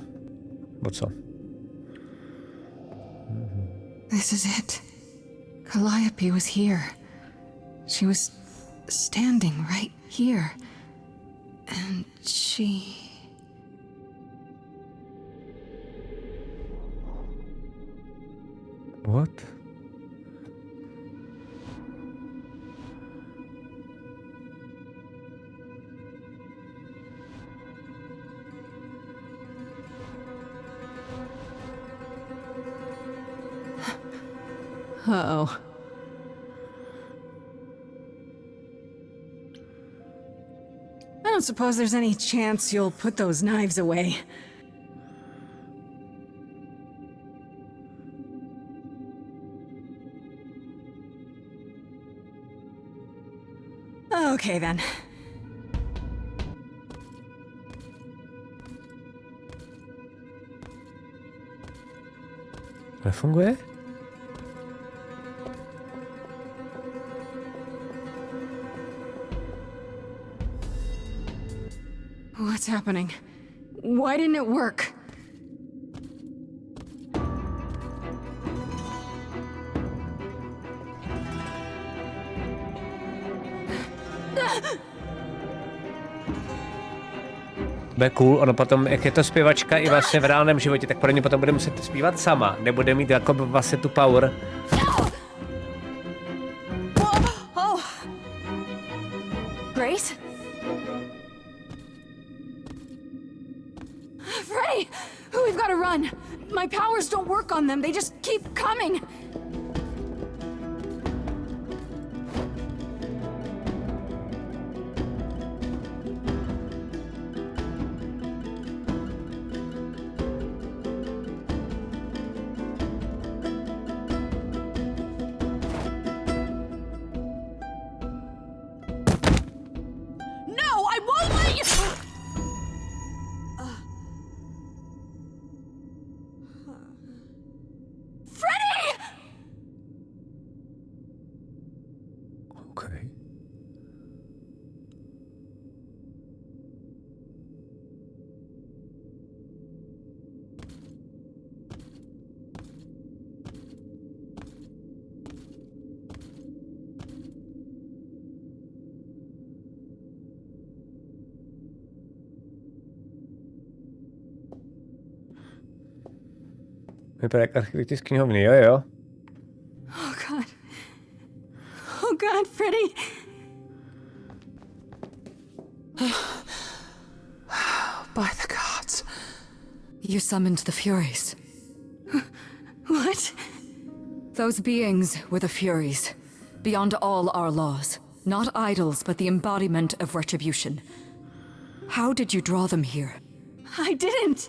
Speaker 1: Bo co?
Speaker 10: This is it. Calliope was here. She was standing right here. And she...
Speaker 1: What?
Speaker 10: Uh-oh. I don't suppose there's any chance you'll put those knives away. Okay then.
Speaker 1: Nefunguje?
Speaker 10: What's happening? Why didn't it work?
Speaker 1: Bude cool, ono potom, jak je to zpěvačka i vlastně v reálném životě, tak pro ně potom bude muset zpívat sama, nebude mít jako vlastně tu power.
Speaker 10: Oh. Grace? Freddy! We've got to run. My powers don't work on them, they just keep coming.
Speaker 1: Vypadá jak architekti z knihovny, jo.
Speaker 10: Oh God. Oh God, Freddy.
Speaker 8: By the gods.
Speaker 2: You summoned the Furies.
Speaker 10: What?
Speaker 2: Those beings were the Furies, beyond all our laws. Not idols, but the embodiment of retribution. How did you draw them here?
Speaker 10: I didn't.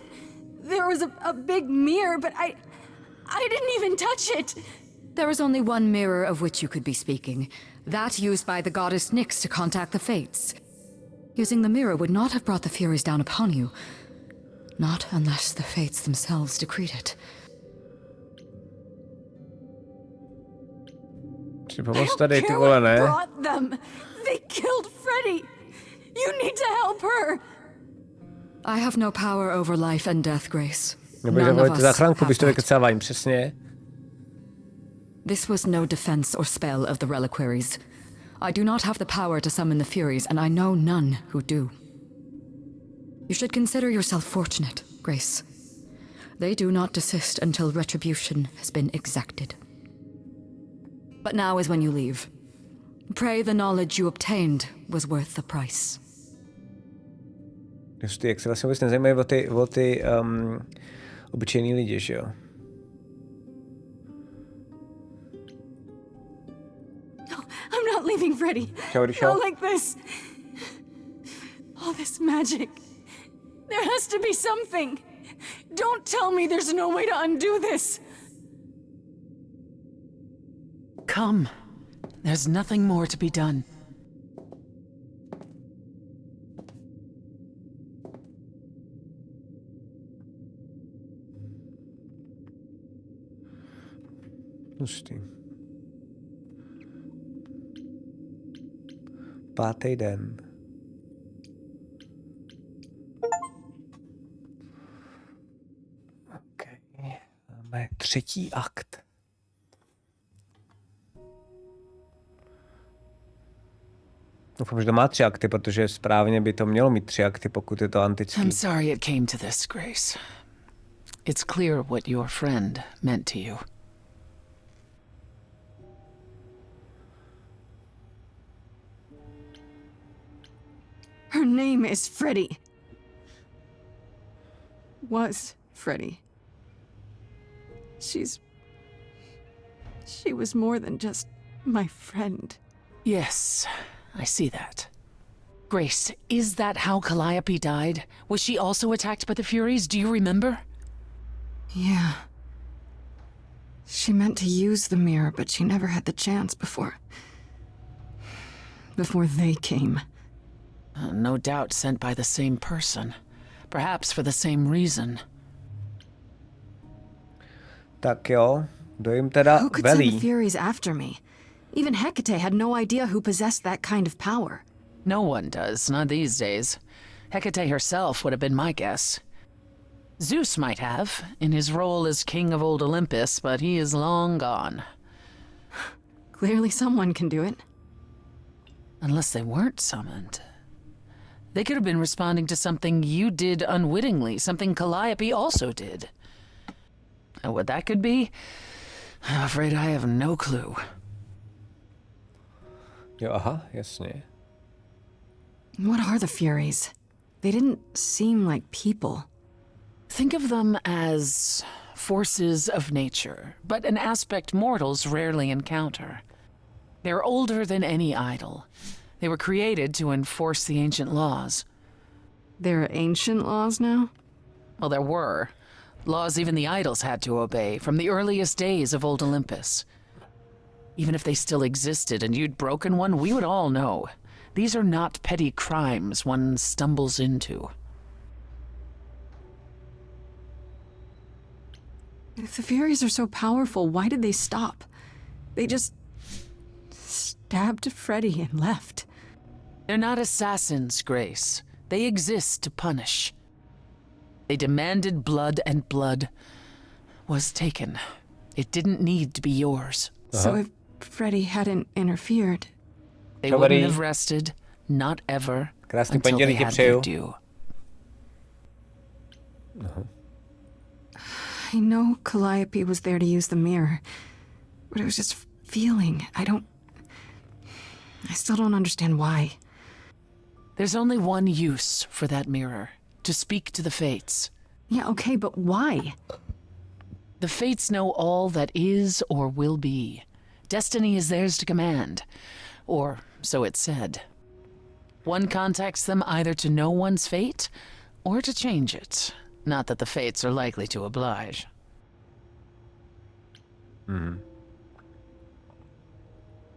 Speaker 10: There was a big mirror, but I didn't even touch it.
Speaker 2: There is only one mirror of which you could be speaking. That used by the goddess Nyx to contact the Fates. Using the mirror would not have brought the Furies down upon you. Not unless the Fates themselves decreed it.
Speaker 1: I don't care what
Speaker 10: brought them. They killed Freddy. You need to help her.
Speaker 2: I have no power over life and death, Grace.
Speaker 1: None of us have that.
Speaker 2: This was no defense or spell of the reliquaries. I do not have the power to summon the Furies, and I know none who do. You should consider yourself fortunate, Grace. They do not desist until retribution has been exacted. But now is when you leave. Pray the knowledge you obtained was worth the price.
Speaker 1: Jak se vlastně vůbec nezajímají o ty obyčejný lidi, že jo?
Speaker 10: No, I'm not leaving Freddy. Not like this. All this magic. There has to be something. Don't tell me there's no way to undo this.
Speaker 8: Come. There's nothing more to be done.
Speaker 1: Pustý. 5. den. Okay. Máme 3. akt. Doufám, že to má 3 akty, protože správně by to mělo mít 3 akty, pokud je to antický.
Speaker 8: I'm sorry it came to this, Grace. It's clear what your friend meant to you.
Speaker 10: Her name is Freddy. Was Freddy. She was more than just my friend.
Speaker 8: Yes, I see that. Grace, is that how Calliope died? Was she also attacked by the Furies? Do you remember?
Speaker 10: Yeah. She meant to use the mirror, but she never had the chance before before they came.
Speaker 8: No doubt sent by the same person. Perhaps for the same reason.
Speaker 1: Tak jo, kdo jim teda
Speaker 10: Who could send the
Speaker 1: velí?
Speaker 10: Furies after me? Even Hecate had no idea who possessed that kind of power.
Speaker 8: No one does, not these days. Hecate herself would have been my guess. Zeus might have, in his role as king of old Olympus, but he is long gone.
Speaker 10: Clearly someone can do it.
Speaker 8: Unless they weren't summoned. They could have been responding to something you did unwittingly, something Calliope also did. And what that could be, I'm afraid I have no clue.
Speaker 1: Jo, aha, jasně.
Speaker 10: What are the Furies? They didn't seem like people.
Speaker 8: Think of them as forces of nature, but an aspect mortals rarely encounter. They're older than any idol. They were created to enforce the ancient laws.
Speaker 10: There are ancient laws now?
Speaker 8: Well, there were. Laws even the idols had to obey, from the earliest days of old Olympus. Even if they still existed and you'd broken one, we would all know. These are not petty crimes one stumbles into.
Speaker 10: If the Furies are so powerful, why did they stop? They just stabbed Freddy and left.
Speaker 8: They're not assassins, Grace. They exist to punish. They demanded blood, and blood was taken. It didn't need to be yours.
Speaker 10: So if Freddy hadn't interfered...
Speaker 8: They wouldn't have rested, not ever, until they had their due.
Speaker 10: I know Calliope was there to use the mirror, but it was just feeling. I still don't understand why.
Speaker 8: There's only one use for that mirror, to speak to the Fates.
Speaker 10: Yeah, okay, but why?
Speaker 8: The Fates know all that is or will be. Destiny is theirs to command, or so it's said. One contacts them either to know one's fate, or to change it. Not that the Fates are likely to oblige.
Speaker 1: Mm-hmm.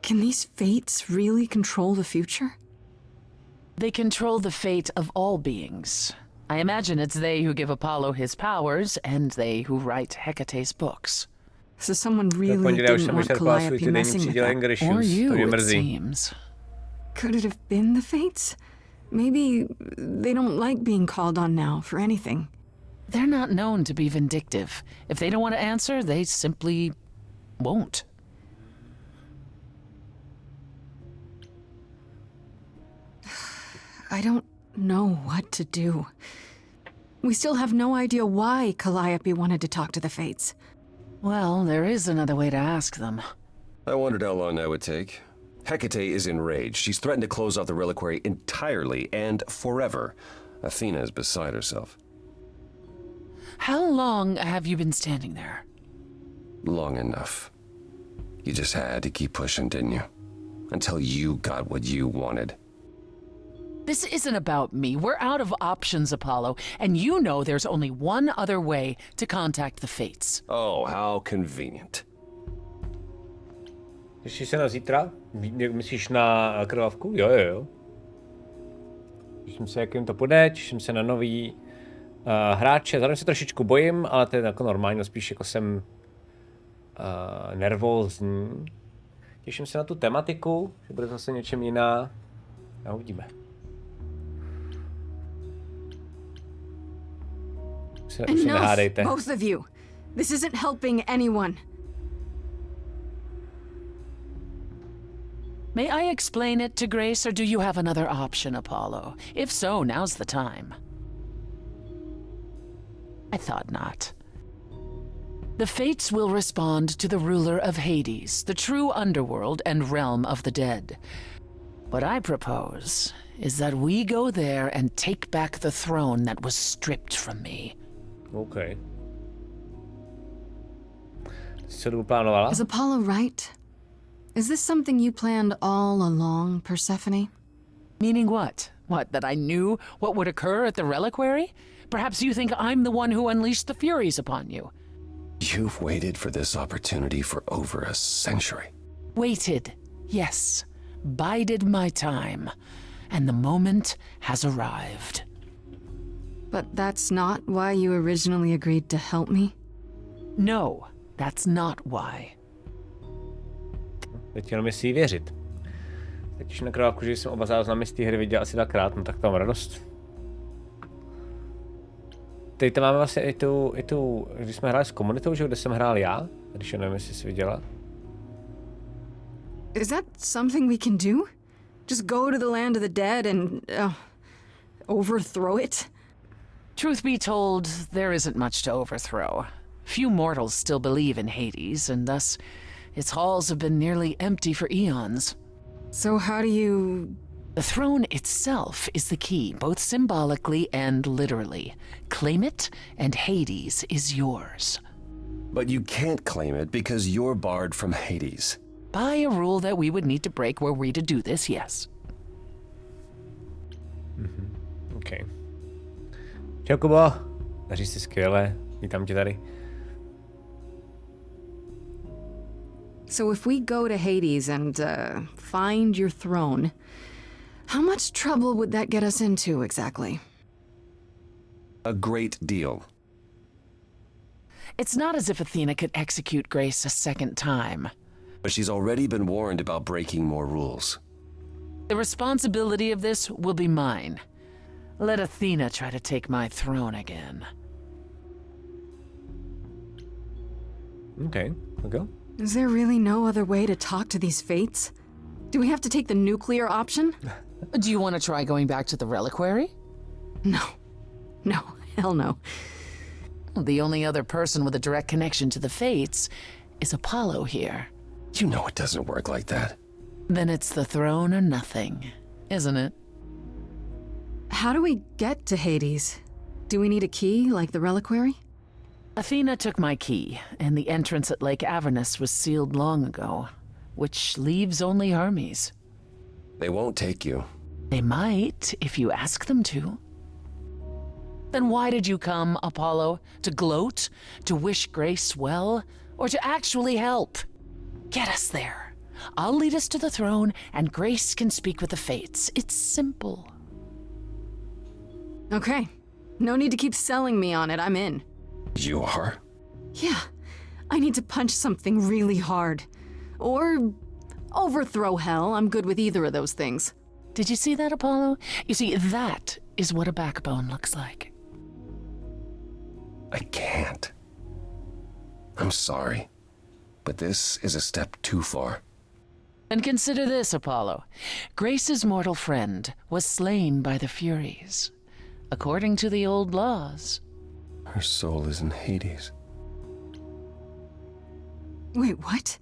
Speaker 10: Can these Fates really control the future?
Speaker 8: They control the fate of all beings. I imagine it's they who give Apollo his powers, and they who write Hecate's books.
Speaker 10: So someone really didn't want Calliope messing with that.
Speaker 8: Or you, it seems.
Speaker 10: Could it have been the Fates? Maybe they don't like being called on now for anything.
Speaker 8: They're not known to be vindictive. If they don't want to answer, they simply won't.
Speaker 10: I don't know what to do. We still have no idea why Calliope wanted to talk to the Fates.
Speaker 8: Well, there is another way to ask them.
Speaker 7: I wondered how long that would take. Hecate is enraged. She's threatened to close off the reliquary entirely and forever. Athena is beside herself.
Speaker 8: How long have you been standing there?
Speaker 7: Long enough. You just had to keep pushing, didn't you? Until you got what you wanted.
Speaker 8: This isn't about me. We're out of options, Apollo, and you know there's only one other way to contact the Fates.
Speaker 7: Oh, how convenient.
Speaker 1: Těšíš se na zítra? Myslíš na krvavku? Jo. Těším se, jak jim to půjde, těším se na nový hráče. Zároveň se trošičku bojím, ale to je jako normální, spíš jako jsem nervózní. Těším se na tu tematiku, že bude zase něčem jiná. A uvidíme.
Speaker 10: Enough, both of you. This isn't helping anyone.
Speaker 8: May I explain it to Grace, or do you have another option, Apollo? If so, now's the time. I thought not. The Fates will respond to the ruler of Hades, the true underworld and realm of the dead. What I propose is that we go there and take back the throne that was stripped from me.
Speaker 1: Okay. Is
Speaker 10: Apollo right? Is this something you planned all along, Persephone?
Speaker 8: Meaning what? What, that I knew what would occur at the reliquary? Perhaps you think I'm the one who unleashed the Furies upon you.
Speaker 7: You've waited for this opportunity for over a century.
Speaker 8: Waited, yes. bided my time, and the moment has arrived.
Speaker 10: But that's not why you originally agreed to help me?
Speaker 8: No, that's not why.
Speaker 1: Teď jenom jestli jí věřit. Teď už na krávku, že jsem oba záznamy z té hry viděl asi dvakrát, no tak to mám radost. Teď tam máme vlastně i tu, když jsme hráli s komunitou, že kde jsem hrál já, když nevím, jestli jsi viděla.
Speaker 10: Is that something we can do? Just go to the land of the dead and overthrow it?
Speaker 8: Truth be told, there isn't much to overthrow. Few mortals still believe in Hades, and thus its halls have been nearly empty for eons.
Speaker 10: So how do you...
Speaker 8: The throne itself is the key, both symbolically and literally. Claim it, and Hades is yours.
Speaker 7: But you can't claim it because you're barred from Hades.
Speaker 8: By a rule that we would need to break were we to do this, yes.
Speaker 1: Okay. Čau, Kubo. Daří si skvěle. Vítám tě tady.
Speaker 10: So if we go to Hades and find your throne, how much trouble would that get us into exactly?
Speaker 7: A great deal.
Speaker 8: It's not as if Athena could execute Grace a second time.
Speaker 7: But she's already been warned about breaking more rules.
Speaker 8: The responsibility of this will be mine. Let Athena try to take my throne again.
Speaker 1: Okay, we'll go.
Speaker 10: Is there really no other way to talk to these fates? Do we have to take the nuclear option?
Speaker 8: Do you want to try going back to the reliquary?
Speaker 10: No. No, hell no.
Speaker 8: The only other person with a direct connection to the fates is Apollo here.
Speaker 7: You know it doesn't work like that.
Speaker 8: Then it's the throne or nothing, isn't it?
Speaker 10: How do we get to Hades? Do we need a key, like the reliquary?
Speaker 8: Athena took my key, and the entrance at Lake Avernus was sealed long ago, which leaves only Hermes.
Speaker 7: They won't take you.
Speaker 8: They might, if you ask them to. Then why did you come, Apollo? To gloat? To wish Grace well? Or to actually help? Get us there. I'll lead us to the throne, and Grace can speak with the fates. It's simple.
Speaker 10: Okay. No need to keep selling me on it. I'm in.
Speaker 7: You are?
Speaker 10: Yeah. I need to punch something really hard. Or overthrow hell. I'm good with either of those things.
Speaker 8: Did you see that, Apollo? You see, that is what a backbone looks like.
Speaker 7: I can't. I'm sorry, but this is a step too far.
Speaker 8: And consider this, Apollo. Grace's mortal friend was slain by the Furies, according to the old laws.
Speaker 7: Her soul is in Hades.
Speaker 10: Wait, what?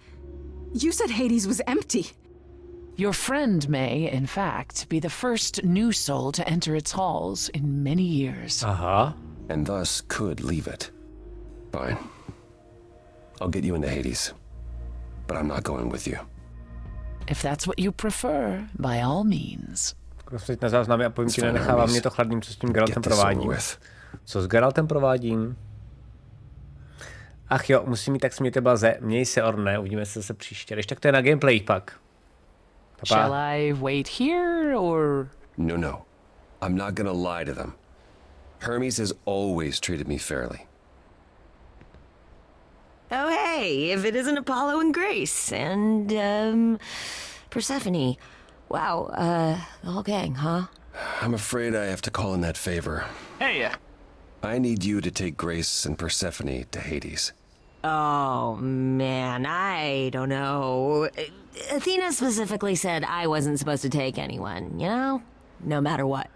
Speaker 10: You said Hades was empty.
Speaker 8: Your friend may, in fact, be the first new soul to enter its halls in many years.
Speaker 1: Aha.
Speaker 7: And thus could leave it. Fine. I'll get you into Hades. But I'm not going with you.
Speaker 8: If that's what you prefer, by all means.
Speaker 1: Teď na záznamy a povím ti, nenechává mě to chladným, co s tím Geraltem provádím. Co s Geraltem provádím? Ach jo, musím mít tak smějte baze. Měj se, Orne, uvidíme se zase příště. Když tak to je na gameplay pak.
Speaker 8: Shall I wait here, or...?
Speaker 7: No. I'm not gonna lie to them. Hermes has always treated me fairly.
Speaker 9: Oh, hey, if it isn't Apollo and Grace, and, Persephone. Wow, the whole gang, huh?
Speaker 7: I'm afraid I have to call in that favor.
Speaker 8: Hey,
Speaker 7: I need you to take Grace and Persephone to Hades.
Speaker 9: Oh, man, I don't know. Athena specifically said I wasn't supposed to take anyone, you know? No matter what.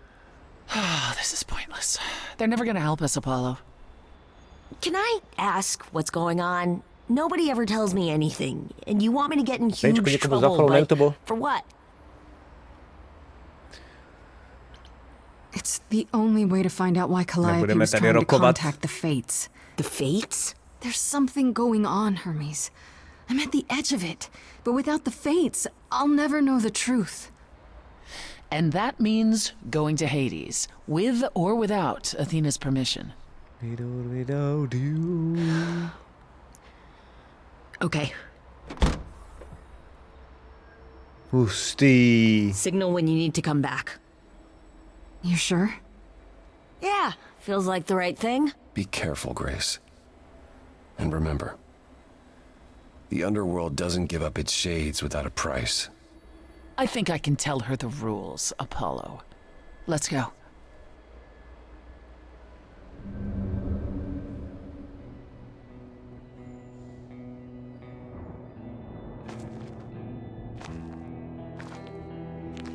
Speaker 8: This is pointless. They're never gonna help us, Apollo.
Speaker 9: Can I ask what's going on? Nobody ever tells me anything, and you want me to get in huge trouble, like, for what?
Speaker 10: It's the only way to find out why Calliope was trying to contact the Fates.
Speaker 9: The Fates?
Speaker 10: There's something going on, Hermes. I'm at the edge of it, but without the Fates, I'll never know the truth.
Speaker 8: And that means going to Hades, with or without Athena's permission.
Speaker 1: Without you.
Speaker 9: Okay.
Speaker 1: Hustý.
Speaker 9: Signal when you need to come back.
Speaker 10: You sure?
Speaker 9: Yeah, feels like the right thing.
Speaker 7: Be careful, Grace. And remember, the underworld doesn't give up its shades without a price.
Speaker 8: I think I can tell her the rules, Apollo. Let's go.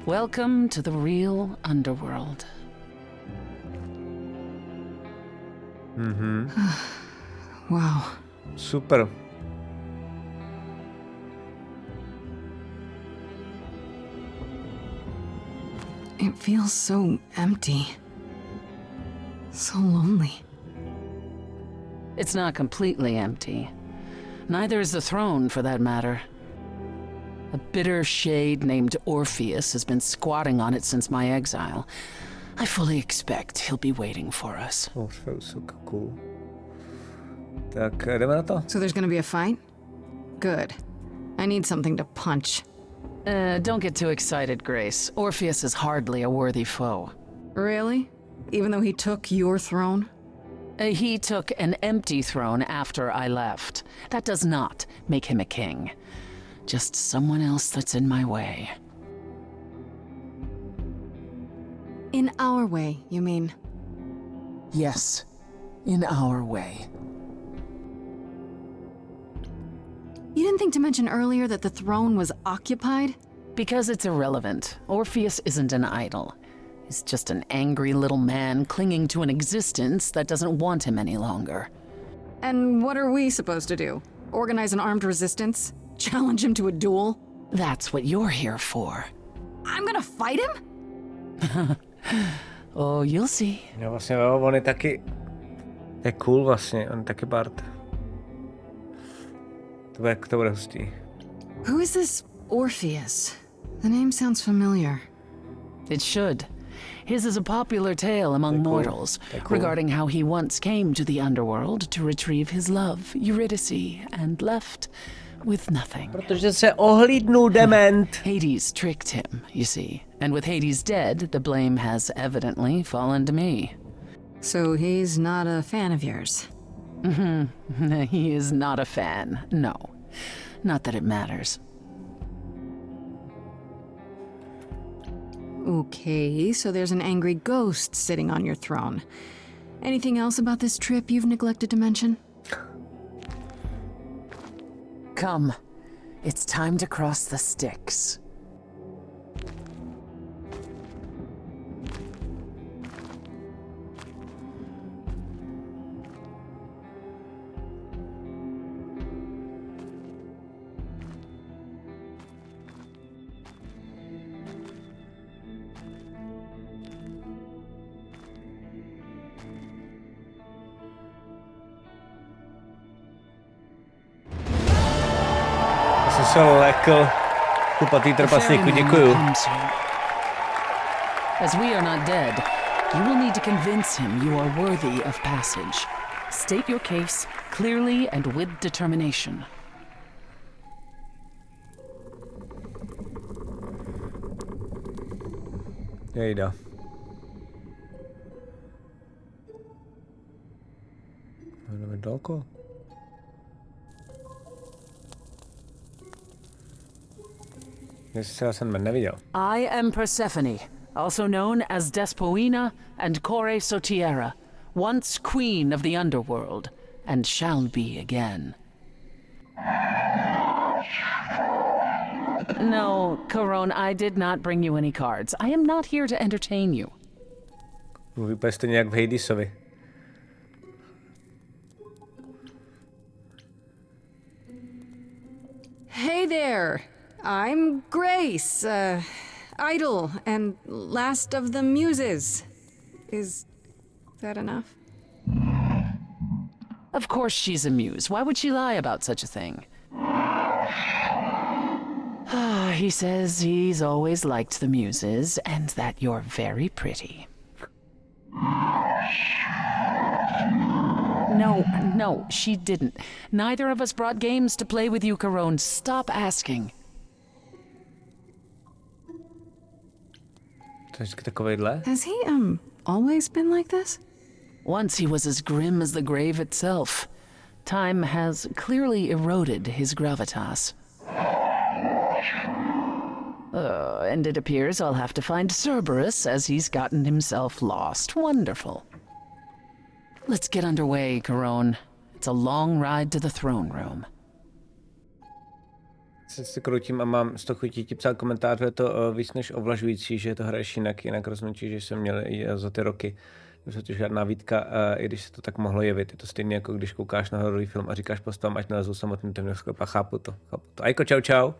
Speaker 8: Welcome to the real underworld.
Speaker 10: Wow.
Speaker 1: Super.
Speaker 10: It feels so empty. So lonely.
Speaker 8: It's not completely empty. Neither is the throne, for that matter. A bitter shade named Orpheus has been squatting on it since my exile. I fully expect he'll be waiting for us.
Speaker 1: Orpheus, cool. Tak jdeme na to.
Speaker 10: So there's gonna be a fight? Good. I need something to punch.
Speaker 8: Don't get too excited, Grace. Orpheus is hardly a worthy foe.
Speaker 10: Really? Even though he took your throne?
Speaker 8: He took an empty throne after I left. That does not make him a king. Just someone else that's in my way.
Speaker 10: In our way, you mean?
Speaker 8: Yes, in our way.
Speaker 10: You didn't think to mention earlier that the throne was occupied?
Speaker 8: Because it's irrelevant. Orpheus isn't an idol. He's just an angry little man clinging to an existence that doesn't want him any longer.
Speaker 10: And what are we supposed to do? Organize an armed resistance? Challenge him to a duel?
Speaker 8: That's what you're here for.
Speaker 10: I'm gonna fight him?
Speaker 8: Oh, you'll see.
Speaker 1: Jo, vlastně on je taky... Je cool vlastně, on je taky bard. To bude hustý.
Speaker 10: Who is this Orpheus? The name sounds familiar.
Speaker 8: It should. His is a popular tale among mortals regarding how he once came to the underworld to retrieve his love, Eurydice, and left with nothing.
Speaker 1: Protože se ohlídnul dement.
Speaker 8: Hades tricked him, you see. And with Hades dead, the blame has evidently fallen to me.
Speaker 10: So he's not a fan of yours?
Speaker 8: He is not a fan, no. Not that it matters.
Speaker 10: Okay, so there's an angry ghost sitting on your throne. Anything else about this trip you've neglected to mention?
Speaker 8: Come. It's time to cross the Styx.
Speaker 1: Se lekl. Kupatý trpaslíku, děkuju.
Speaker 8: As we are not dead, you will need to convince him you are worthy of passage. State your case clearly and with determination.
Speaker 1: Jejda. Jdeme daleko.
Speaker 8: I am Persephone, also known as Despoina and Kore Sotiera, once queen of the underworld, and shall be again. No, Corone, I did not bring you any cards. I am not here to entertain you.
Speaker 1: Mluví stejně jak v Hadesovi.
Speaker 10: Hey there! I'm Grace, idol and last of the muses. Is that enough?
Speaker 8: Of course she's a muse. Why would she lie about such a thing? He says he's always liked the muses and that you're very pretty. No, she didn't. Neither of us brought games to play with you, Corone. Stop asking.
Speaker 1: To je takovejhle?
Speaker 10: Has he, always been like this?
Speaker 8: Once he was as grim as the grave itself. Time has clearly eroded his gravitas. And it appears I'll have to find Cerberus as he's gotten himself lost. Wonderful. Let's get underway, Corone. It's a long ride to the throne room.
Speaker 1: Se krutím a mám z toho chutí ti psát komentář, je to víc než ovlažující, že to hraješ jinak rozhodnutí, že jsem měl i za ty roky. To žádná výtka, i když se to tak mohlo jevit. Je to stejně jako když koukáš na hororový film a říkáš postavám, ať nalezou samotný temný sklep a chápu to. Ajko, čau.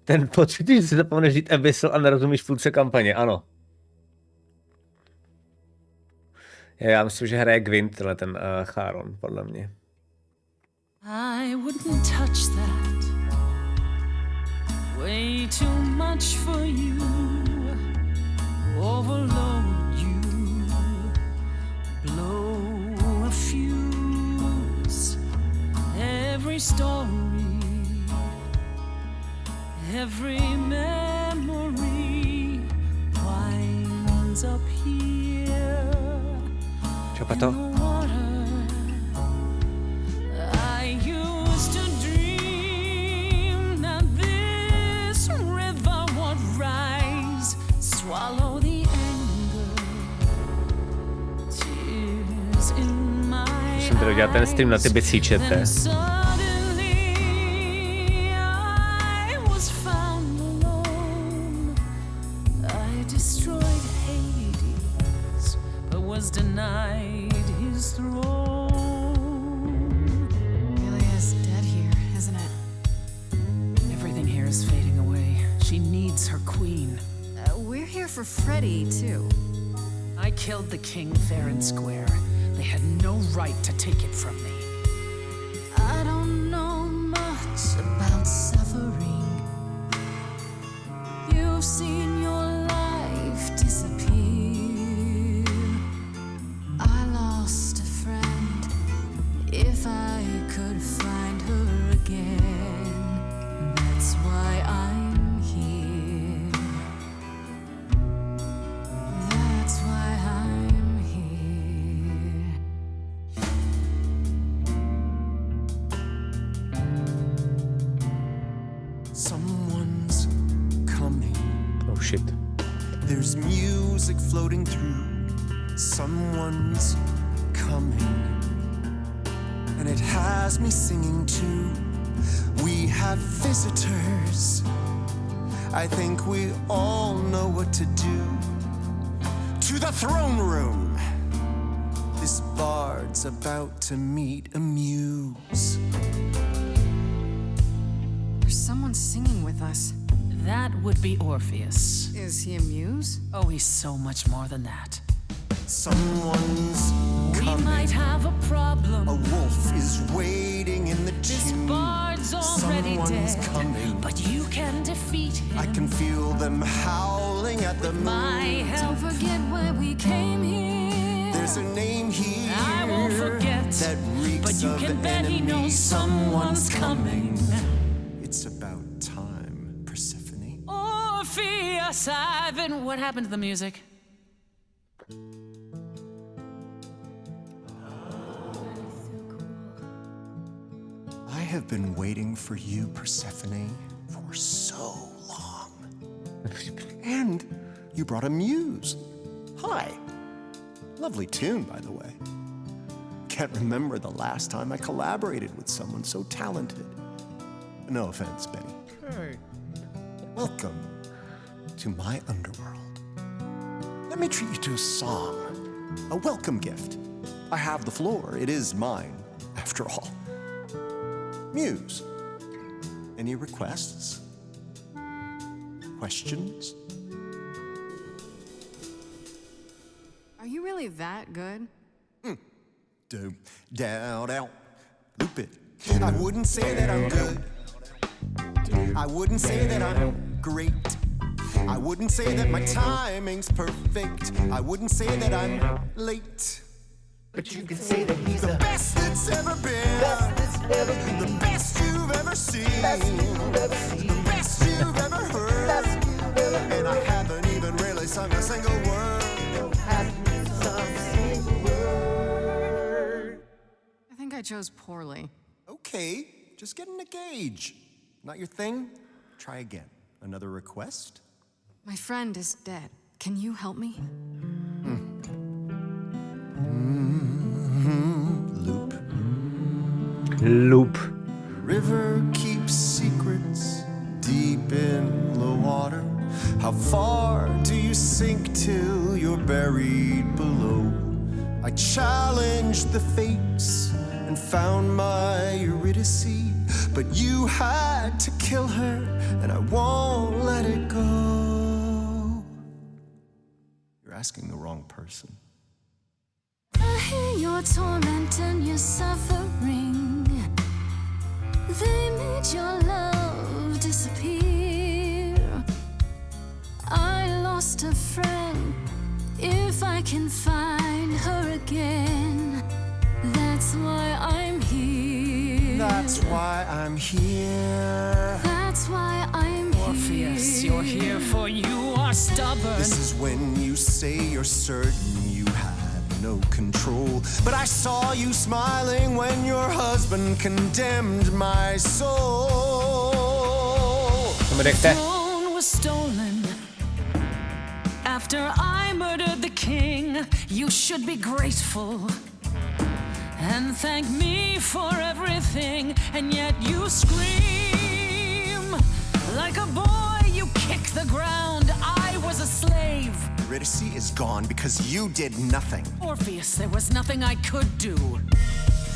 Speaker 1: Ten pocit, že si zapomeneš říct Abyssal a nerozumíš půlce kampaně, ano. Já myslím, že hraje Gwyn, ten Charon, podle mě.
Speaker 2: I wouldn't touch that. Way too much for you. Overload you. Blow a fuse. Every story. Every memory winds up here.
Speaker 1: Čo pa to?
Speaker 2: I used to dream that this river would rise, swallow the anger, tears in my eyes.
Speaker 1: Jsem tady dělal ten stream na ty besíčete.
Speaker 2: Denied his throne.
Speaker 10: Really is dead here, isn't it?
Speaker 8: Everything here is fading away. She needs her queen.
Speaker 10: We're here for Freddy, too.
Speaker 8: I killed the king fair and square. They had no right to take it from me.
Speaker 2: I don't know much about suffering. You've seen your life disappear. If I could find her again, that's why I'm here. That's why I'm here.
Speaker 5: Someone's coming.
Speaker 1: Oh shit.
Speaker 5: There's music floating through. Someone's coming. And it has me singing too. We have visitors. I think we all know what to do. To the throne room. This bard's about to meet a muse.
Speaker 10: There's someone singing with us.
Speaker 8: That would be Orpheus.
Speaker 10: Is he a muse?
Speaker 8: Oh, he's so much more than that.
Speaker 5: Someone's coming.
Speaker 2: We might have a problem.
Speaker 5: A wolf is waiting in the tomb.
Speaker 2: This bard's already
Speaker 5: Someone's
Speaker 2: dead,
Speaker 5: coming.
Speaker 2: but you can defeat him.
Speaker 5: I can feel them howling at the moon.
Speaker 2: My help. Don't forget why we came here.
Speaker 5: There's a name here.
Speaker 2: I won't forget.
Speaker 5: That reeks
Speaker 2: but you
Speaker 5: of
Speaker 2: can bet
Speaker 5: enemy.
Speaker 2: he knows someone's coming.
Speaker 5: It's about time, Persephone.
Speaker 2: Orpheus, I've been.
Speaker 8: What happened to the music?
Speaker 5: I have been waiting for you, Persephone, for so long. And you brought a muse. Hi. Lovely tune, by the way. Can't remember the last time I collaborated with someone so talented. No offense, Benny.
Speaker 1: Hey.
Speaker 5: Welcome to my underworld. Let me treat you to a song, a welcome gift. I have the floor. It is mine, after all. Muse, any requests? Questions?
Speaker 10: Are you really that good?
Speaker 5: Do, down, out, loop it. I wouldn't say that I'm good. I wouldn't say that I'm great. I wouldn't say that my timing's perfect. I wouldn't say that I'm late.
Speaker 13: But you can say that he's the
Speaker 5: best that's ever been. The best you've ever seen. The best you've ever heard. And
Speaker 10: chose poorly.
Speaker 5: Okay, just getting a gauge. Not your thing? Try again. Another request?
Speaker 10: My friend is dead. Can you help me?
Speaker 1: Loop.
Speaker 5: River keeps secrets deep in the water. How far do you sink till you're buried below? I challenged the fates and found my Eurydice, but you had to kill her, and I won't let it go. You're asking the wrong person.
Speaker 2: I hear your torment and your suffering. They made your love disappear. I lost a friend. If I can find her again, that's why I'm here.
Speaker 5: That's why I'm here.
Speaker 2: That's why I'm here.
Speaker 8: Orpheus, you're here for you are stubborn.
Speaker 5: This is when you say you're certain you had no control. But I saw you smiling when your husband condemned my soul.
Speaker 8: The throne was stolen after I murdered the king. You should be grateful and thank me for everything. And yet you scream like a boy. You kick the ground. I was a slave.
Speaker 5: Eurydice is gone because you did nothing.
Speaker 8: Orpheus, there was nothing I could do.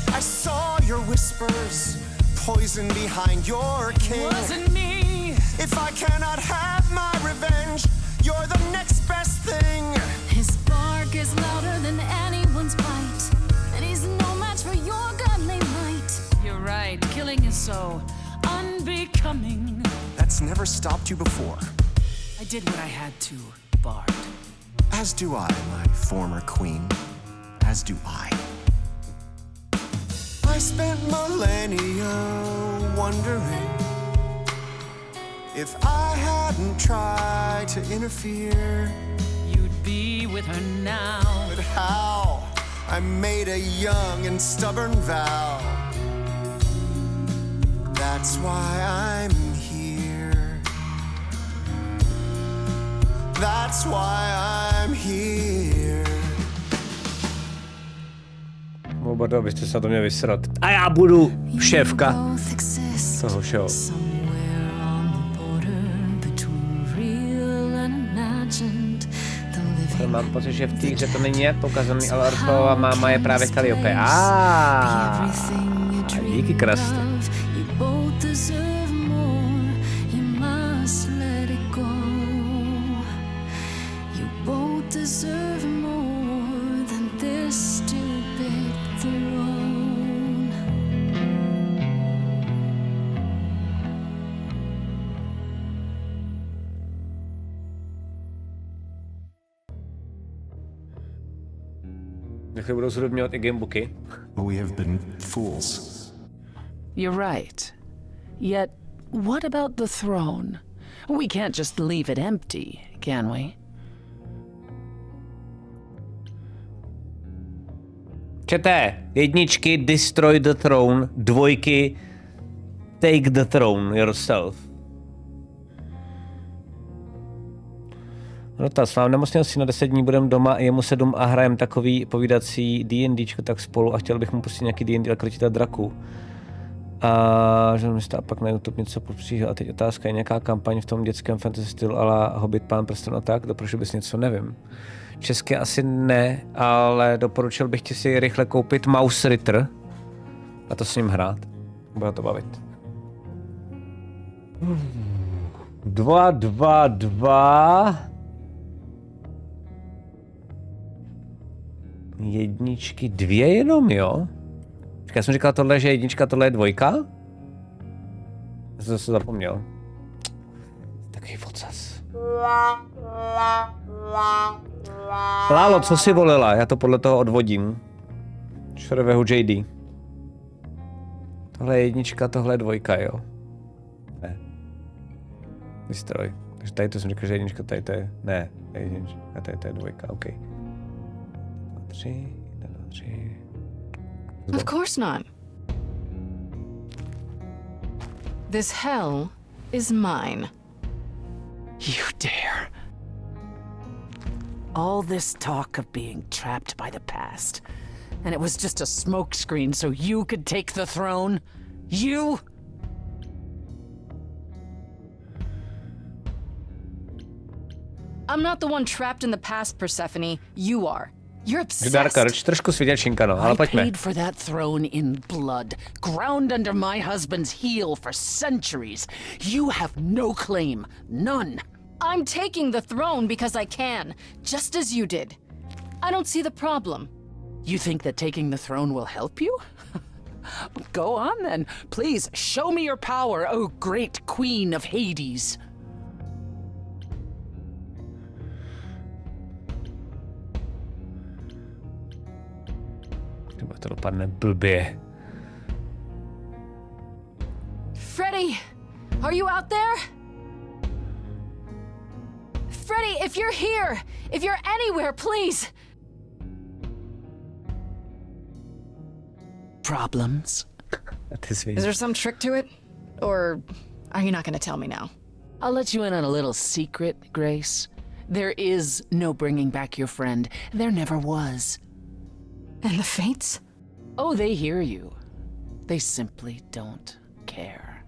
Speaker 5: I saw your whispers, poison behind your king.
Speaker 8: It wasn't me.
Speaker 5: If I cannot have my revenge, you're the next best thing.
Speaker 2: His bark is louder than anyone's bite, and he's no match for your godly might.
Speaker 8: You're right, killing is so unbecoming.
Speaker 5: That's never stopped you before.
Speaker 8: I did what I had to, Bard.
Speaker 5: As do I, my former queen. As do I. I spent millennia wondering if I hadn't tried to interfere.
Speaker 8: You'd be with her now.
Speaker 5: But how? I made a young and stubborn vow. That's why I'm here. That's why I'm here.
Speaker 1: Oba byste se na to měli vysrat. A já budu šéfka toho show. Mám pocit, že v té hře to není nějak pokazaný, ale Orfeova máma je právě Calliope. Díky krásně. Nechci budou zhodňovat i gamebooky.
Speaker 5: We have been fools.
Speaker 8: You're right. Yet, what about the throne? We can't just leave it empty, can we?
Speaker 1: Čete, jedničky destroy the throne, dvojky take the throne yourself. Dotaz, mám nemocného syna 10 dní, budem doma, je mu 7 a hrajem takový povídací D&Dčko tak spolu a chtěl bych mu pustit nějaký D&D, ale kročíte draku. A že mi a pak na YouTube něco popříhl a teď otázka, je nějaká kampaň v tom dětském fantasy stylu ala Hobbit, Pán prstenů a tak, doporučil bys něco, nevím. Česky asi ne, ale doporučil bych ti si rychle koupit Mouse Ritter a to s ním hrát. Bude to bavit. 2, 2, 2. Jedničky, 2 jenom, jo? Já jsem říkal tohle, že jednička, tohle je 2? Já jsem zase zapomněl. Takový vocas. Lálo, co jsi volila? Já to podle toho odvodím. Šerevehu JD. Tohle je jednička, tohle je 2, jo? Ne. Vystroj. Takže tady to jsem říkal, že jednička, tady to je... Ne, jednička, tady to je 2, OK. 3, 1, 2, 3.
Speaker 10: Of course not. This hell is mine.
Speaker 8: You dare. All this talk of being trapped by the past, and it was just a smokescreen so you could take the throne? You?
Speaker 10: I'm not the one trapped in the past, Persephone. You are. You're obsessed.
Speaker 1: Darka, trošku svěděčinka, no, ale
Speaker 8: I
Speaker 1: pojďme.
Speaker 8: paid for that throne in blood, ground under my husband's heel for centuries. You have no claim, none.
Speaker 10: I'm taking the throne because I can, just as you did. I don't see the problem.
Speaker 8: You think that taking the throne will help you? Go on then. Please, show me your power, oh great queen of Hades.
Speaker 1: To dopadne blbě.
Speaker 10: Freddy, are you out there? Freddy, if you're here, if you're anywhere, please.
Speaker 8: Problems?
Speaker 10: Is there some trick to it? Or are you not going to tell me now?
Speaker 8: I'll let you in on a little secret, Grace. There is no bringing back your friend. There never was.
Speaker 10: And the Fates?
Speaker 8: Oh, they hear you. They simply don't care.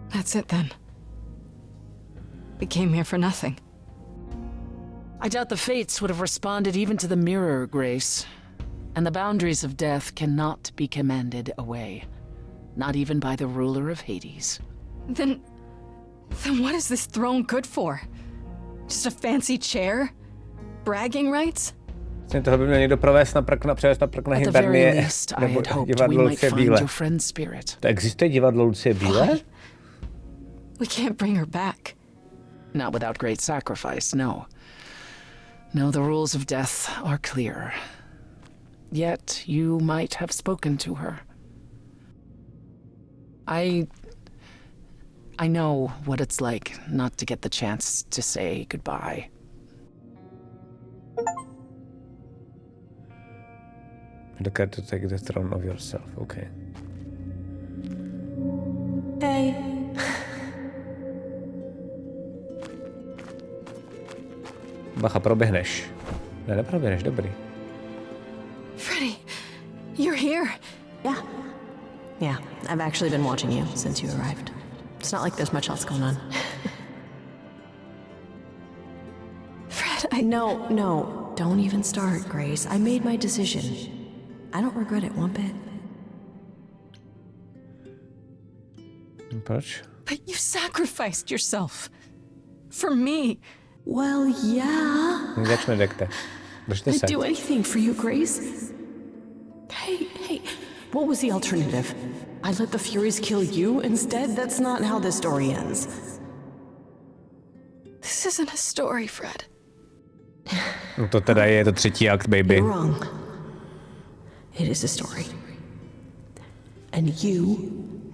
Speaker 10: That's it then. We came here for nothing.
Speaker 8: I doubt the Fates would have responded even to the mirror, Grace. And the boundaries of death cannot be commanded away. Not even by the ruler of Hades.
Speaker 10: Then what is this throne good for? Just a fancy chair? Bragging rights?
Speaker 1: Toho by měl někdo převést na prk na Hibernie, nebo divadlo Lucie Bílé. To existuje divadlo Lucie Bílé?
Speaker 10: We can't bring her back.
Speaker 8: Not without great sacrifice, no. No, the rules of death are clear. Yet you might have spoken to her. I know what it's like not to get the chance to say goodbye.
Speaker 1: Dare to take the throne of yourself, okay.
Speaker 3: Hey.
Speaker 1: Bacha, proběhneš. Ne, neproběhneš, dobrý.
Speaker 10: Freddy, you're here.
Speaker 11: Yeah, I've actually been watching you since you arrived. It's not like there's much else going on.
Speaker 10: Fred,
Speaker 11: No, don't even start, Grace. I made my decision. I don't regret it one bit.
Speaker 1: Proč?
Speaker 10: But you sacrificed yourself. For me.
Speaker 11: Well, yeah.
Speaker 1: Začme, dekte. Držte se.
Speaker 11: I'd do anything for you, Grace. Hey, what was the alternative? I'd let the Furies kill you instead? That's not how this story ends.
Speaker 10: This isn't a story, Fred.
Speaker 1: No to teda je to třetí akt, baby.
Speaker 11: You're wrong. It is a story. And you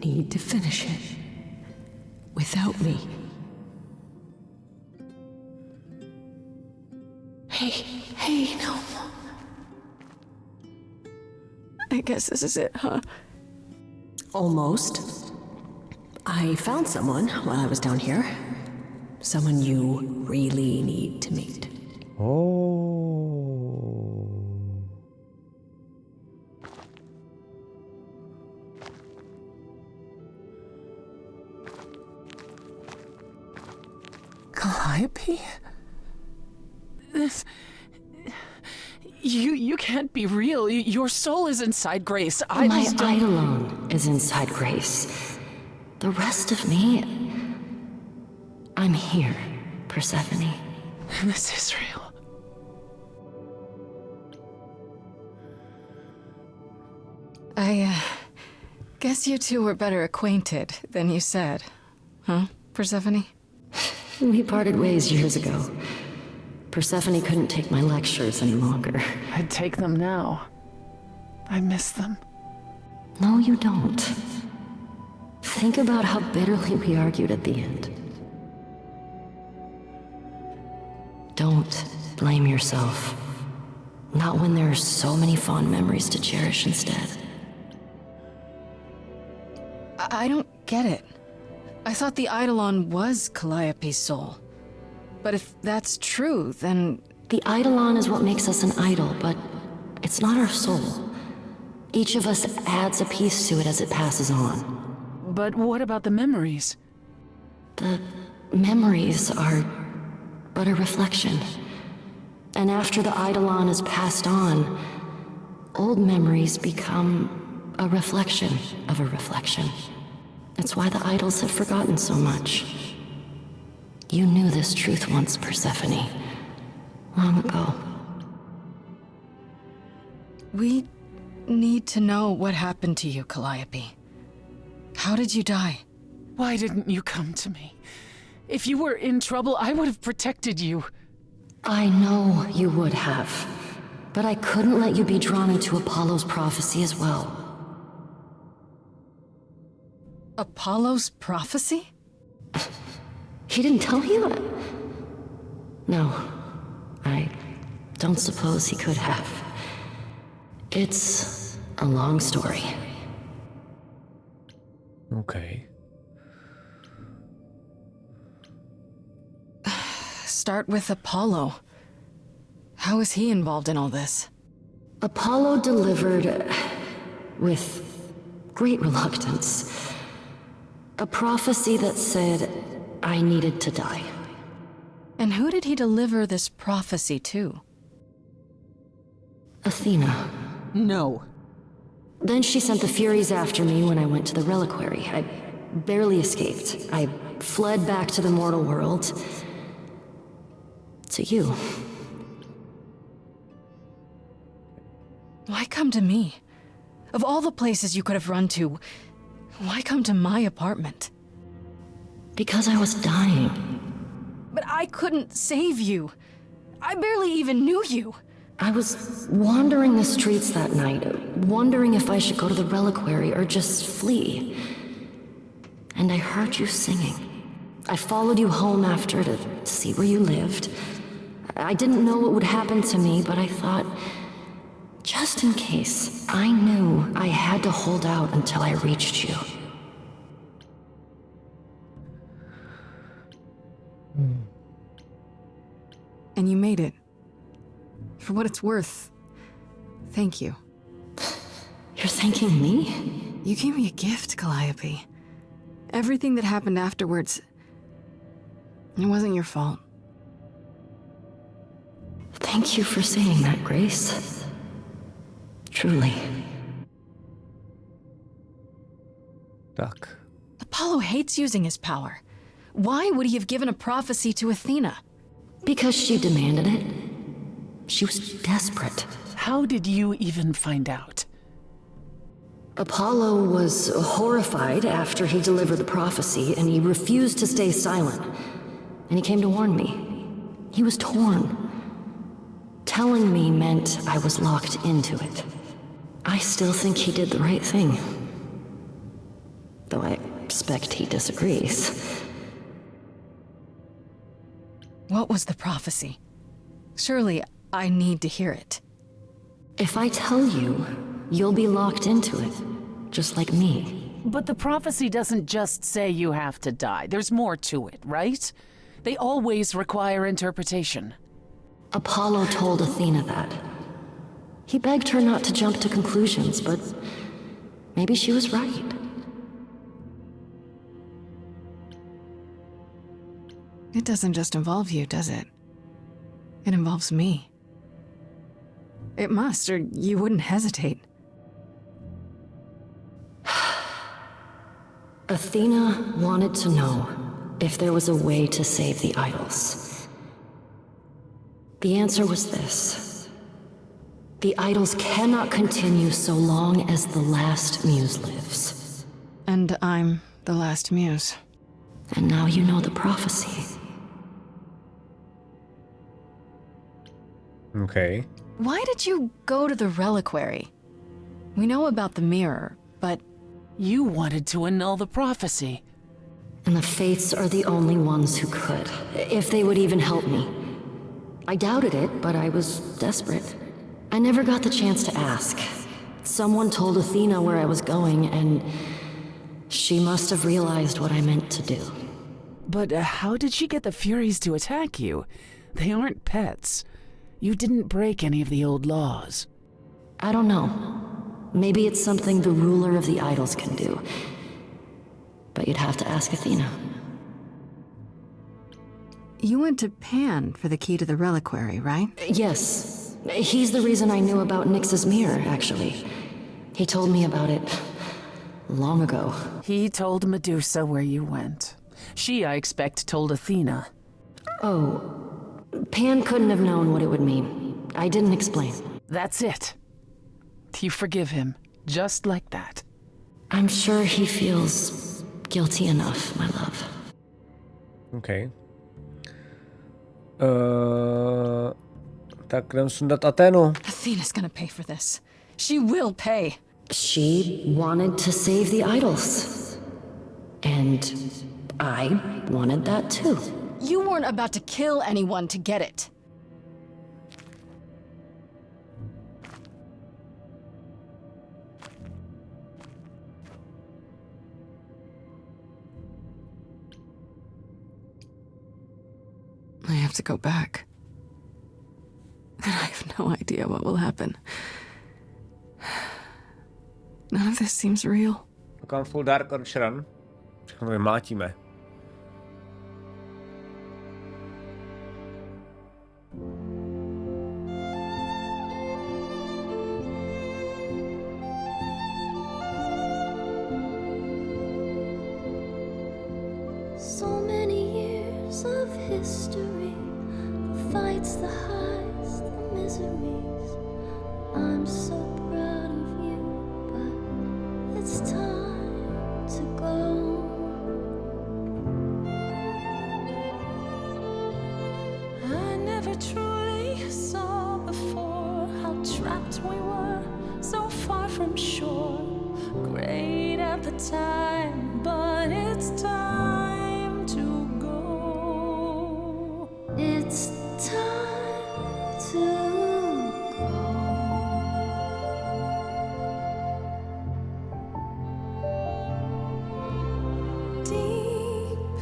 Speaker 11: need to finish it. Without me. Hey, no.
Speaker 10: I guess this is it, huh?
Speaker 11: Almost. I found someone while I was down here. Someone you really need to meet.
Speaker 1: Oh.
Speaker 8: Calliope? This... You can't be real. Your soul is inside Grace.
Speaker 9: My eidolon is inside Grace. The rest of me... I'm here, Persephone.
Speaker 8: This is real.
Speaker 10: I guess you two were better acquainted than you said. Huh, Persephone?
Speaker 9: We parted ways years ago. Persephone couldn't take my lectures any longer.
Speaker 8: I'd take them now. I miss them.
Speaker 9: No, you don't. Think about how bitterly we argued at the end. Don't blame yourself.
Speaker 11: Not when there are so many fond memories to cherish instead.
Speaker 10: I don't get it. I thought the Eidolon was Calliope's soul. But if that's true, then...
Speaker 11: The Eidolon is what makes us an idol, but it's not our soul. Each of us adds a piece to it as it passes on.
Speaker 8: But what about the memories?
Speaker 11: The memories are but a reflection. And after the Eidolon is passed on, old memories become a reflection of a reflection. It's why the idols have forgotten so much. You knew this truth once, Persephone. Long ago.
Speaker 10: We need to know what happened to you, Calliope. How did you die?
Speaker 8: Why didn't you come to me? If you were in trouble, I would have protected you.
Speaker 11: I know you would have. But I couldn't let you be drawn into Apollo's prophecy as well.
Speaker 10: Apollo's prophecy?
Speaker 11: He didn't tell you? No. I don't suppose he could have. It's a long story.
Speaker 1: Okay.
Speaker 10: Start with Apollo. How is he involved in all this?
Speaker 11: Apollo delivered, with great reluctance, a prophecy that said I needed to die.
Speaker 10: And who did he deliver this prophecy to?
Speaker 11: Athena.
Speaker 8: No.
Speaker 11: Then she sent the Furies after me when I went to the reliquary. I barely escaped. I fled back to the mortal world. To you.
Speaker 10: Why come to me? Of all the places you could have run to, why come to my apartment?
Speaker 11: Because I was dying.
Speaker 10: But I couldn't save you. I barely even knew you.
Speaker 11: I was wandering the streets that night, wondering if I should go to the reliquary or just flee. And I heard you singing. I followed you home after to see where you lived. I didn't know what would happen to me, but I thought, just in case, I knew I had to hold out until I reached you.
Speaker 10: And you made it. For what it's worth, thank you.
Speaker 11: You're thanking me?
Speaker 10: You gave me a gift, Calliope. Everything that happened afterwards, it wasn't your fault.
Speaker 11: Thank you for saying that, Grace. Truly.
Speaker 1: Tak.
Speaker 10: Apollo hates using his power. Why would he have given a prophecy to Athena?
Speaker 11: Because she demanded it. She was desperate.
Speaker 8: How did you even find out?
Speaker 11: Apollo was horrified after he delivered the prophecy, and he refused to stay silent. And he came to warn me. He was torn. Telling me meant I was locked into it. I still think he did the right thing. Though I expect he disagrees.
Speaker 10: What was the prophecy? Surely I need to hear it.
Speaker 11: If I tell you, you'll be locked into it, just like me.
Speaker 8: But the prophecy doesn't just say you have to die. There's more to it, right? They always require interpretation.
Speaker 11: Apollo told Athena that. He begged her not to jump to conclusions, but maybe she was right.
Speaker 10: It doesn't just involve you, does it? It involves me. It must, or you wouldn't hesitate.
Speaker 11: Athena wanted to know if there was a way to save the idols. The answer was this. The idols cannot continue so long as the last muse lives.
Speaker 10: And I'm the last muse.
Speaker 11: And now you know the prophecy.
Speaker 1: Okay.
Speaker 10: Why did you go to the reliquary? We know about the mirror, but...
Speaker 8: You wanted to annul the prophecy.
Speaker 11: And the Fates are the only ones who could, if they would even help me. I doubted it, but I was desperate. I never got the chance to ask. Someone told Athena where I was going, and she must have realized what I meant to do.
Speaker 8: But how did she get the Furies to attack you? They aren't pets. You didn't break any of the old laws.
Speaker 11: I don't know. Maybe it's something the ruler of the idols can do. But you'd have to ask Athena.
Speaker 10: You went to Pan for the key to the reliquary, right?
Speaker 11: Yes. He's the reason I knew about Nyx's mirror, actually. He told me about it long ago.
Speaker 8: He told Medusa where you went. She, I expect, told Athena.
Speaker 11: Oh, Pan couldn't have known what it would mean. I didn't explain.
Speaker 8: That's it. You forgive him, just like that.
Speaker 11: I'm sure he feels guilty enough, my love.
Speaker 1: Okay. Tak jdem sundat Athenu.
Speaker 10: Athena's gonna pay for this. She will pay.
Speaker 11: She wanted to save the idols. And I wanted that too.
Speaker 10: You weren't about to kill anyone to get it. I have to go back. And I have no idea what will happen. None of this seems real.
Speaker 1: Takám full dark orange run. Všechno vymlátíme.
Speaker 2: So many years of history, the fights, the highs, the miseries. I'm so proud of you, but it's time to go. I never truly saw before how trapped we were, so far from shore. Great at the time, but it's time to go. It's time to go. Deep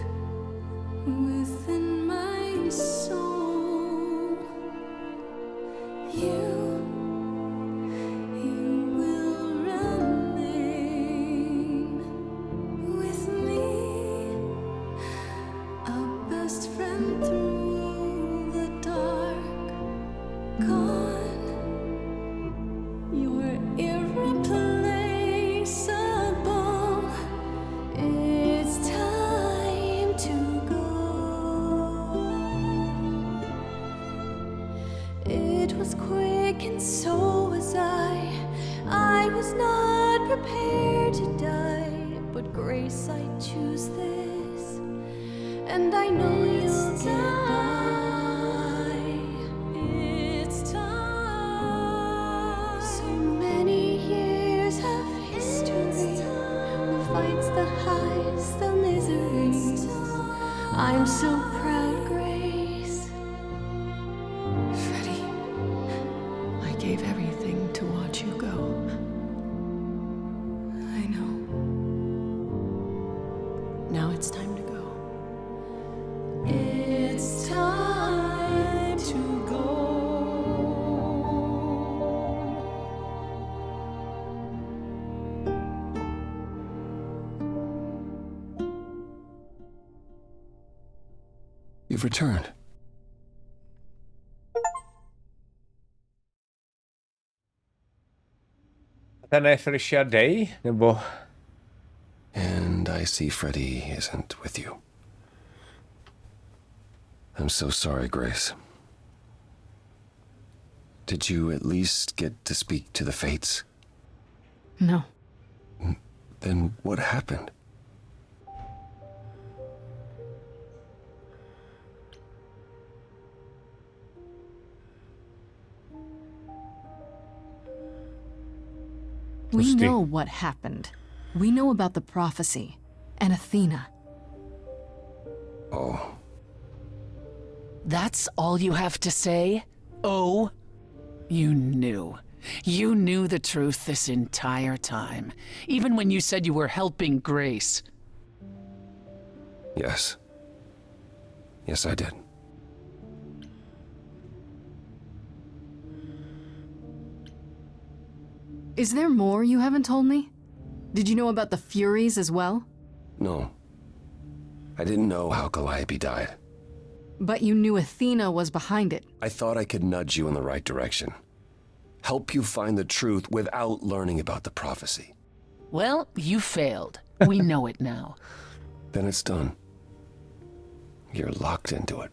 Speaker 2: within my soul, you will remain with me, a best friend through the dark. Gone, you're irreplaceable. It's time to go. It was quick and so was I. I was not prepared to die, but grace, I choose this, and I know you'll get by. It's time. So many years of history, the fights, the highs, the miseries. I'm so proud, Grace. Freddie, I gave everything to watch you go. I know. Now it's time to go. It's time to go.
Speaker 7: You've returned.
Speaker 1: Ten je Felicia Day, nebo...
Speaker 7: And I see Freddie isn't with you. I'm so sorry, Grace. Did you at least get to speak to the Fates?
Speaker 10: No.
Speaker 7: Then what happened?
Speaker 10: We know what happened. We know about the prophecy and Athena.
Speaker 7: Oh.
Speaker 8: That's all you have to say? Oh? You knew. You knew the truth this entire time, even when you said you were helping Grace.
Speaker 7: Yes. Yes, I did.
Speaker 10: Is there more you haven't told me? Did you know about the Furies as well?
Speaker 7: No. I didn't know how Calliope died.
Speaker 10: But you knew Athena was behind it.
Speaker 7: I thought I could nudge you in the right direction. Help you find the truth without learning about the prophecy.
Speaker 8: Well, you failed. We know it now.
Speaker 7: Then it's done. You're locked into it.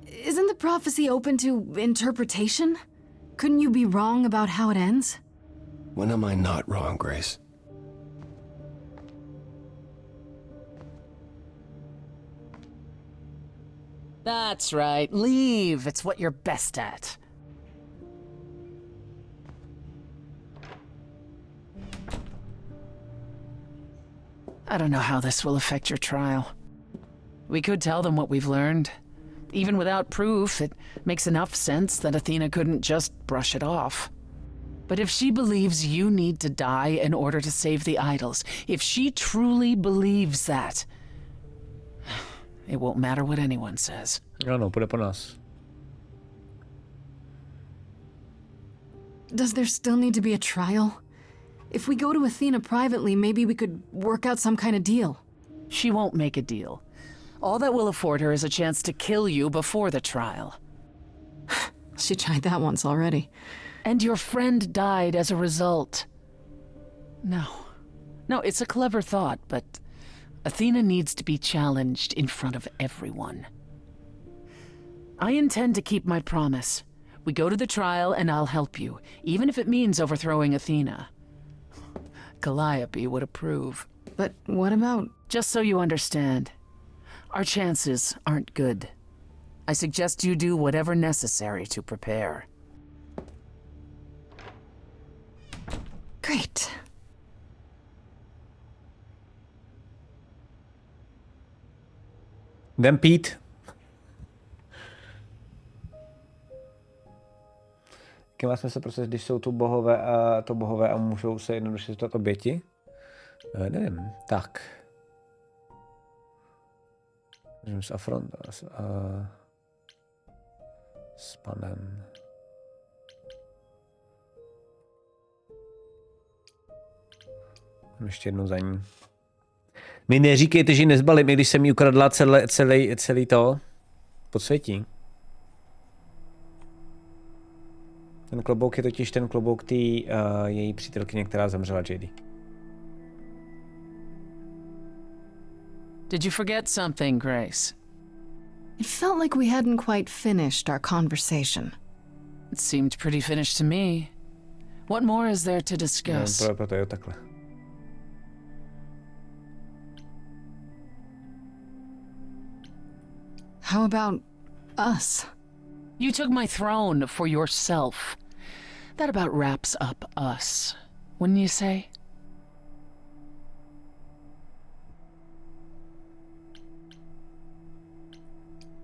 Speaker 10: Isn't the prophecy open to interpretation? Couldn't you be wrong about how it ends?
Speaker 7: When am I not wrong, Grace?
Speaker 8: That's right. Leave. It's what you're best at. I don't know how this will affect your trial. We could tell them what we've learned. Even without proof, it makes enough sense that Athena couldn't just brush it off. But if she believes you need to die in order to save the idols, if she truly believes that, it won't matter what anyone says.
Speaker 1: No, put it on us.
Speaker 10: Does there still need to be a trial? If we go to Athena privately, maybe we could work out some kind of deal.
Speaker 8: She won't make a deal. All that will afford her is a chance to kill you before the trial.
Speaker 10: She tried that once already.
Speaker 8: And your friend died as a result. No, it's a clever thought, but Athena needs to be challenged in front of everyone. I intend to keep my promise. We go to the trial and I'll help you, even if it means overthrowing Athena. Calliope would approve.
Speaker 10: But what about...
Speaker 8: Just so you understand, our chances aren't good. I suggest you do whatever necessary to prepare.
Speaker 10: Great.
Speaker 1: Jdem pít. Jaký má smysl proces, když jsou tu bohové a můžou se jednoduše stát oběti? Nevím. Tak. Můžeme s Afron s panem. Ještě jednou za ní. Mi neříkejte, že ji nezbalím, i když jsem jí ukradla celý to podsvětí. Ten klobouk je totiž ten klobouk té její přítelkyně, která zemřela, JD.
Speaker 8: Did you forget something, Grace?
Speaker 10: It felt like we hadn't quite finished our conversation.
Speaker 8: It seemed pretty finished to me. What more is there to discuss?
Speaker 1: No, proto je takhle.
Speaker 10: How about us?
Speaker 8: You took my throne for yourself. That about wraps up us, wouldn't you say?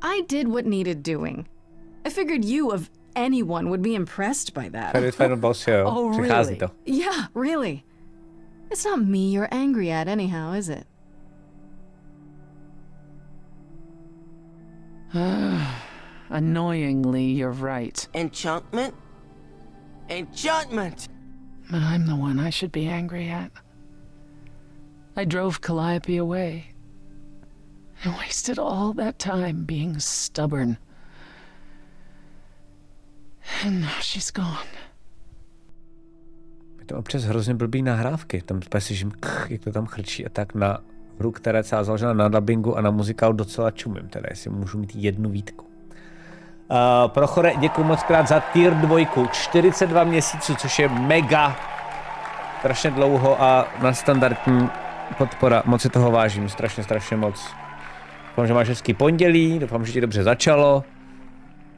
Speaker 10: I did what needed doing. I figured you, of anyone, would be impressed by that.
Speaker 8: Oh, really?
Speaker 10: Yeah, really. It's not me you're angry at anyhow, is it?
Speaker 8: Annoyingly, you're right.
Speaker 14: Enchantment? Enchantment!
Speaker 8: But I'm the one I should be angry at. I drove Calliope away. I wasted all that time being stubborn. And now she's gone.
Speaker 1: Je to občas hrozně blbý nahrávky. Tam slyším, jak to tam chrčí a tak na hru, která je celá založena na dubbingu a na muzikálu docela čumím, teda jestli můžu mít jednu výtku. Prochore, děkuji moc krát za tier 2, 42 měsíců, což je mega, strašně dlouho a na standardní podpora, moc si toho vážím, strašně moc. Doufám, že máš hezký pondělí, doufám, že ti dobře začalo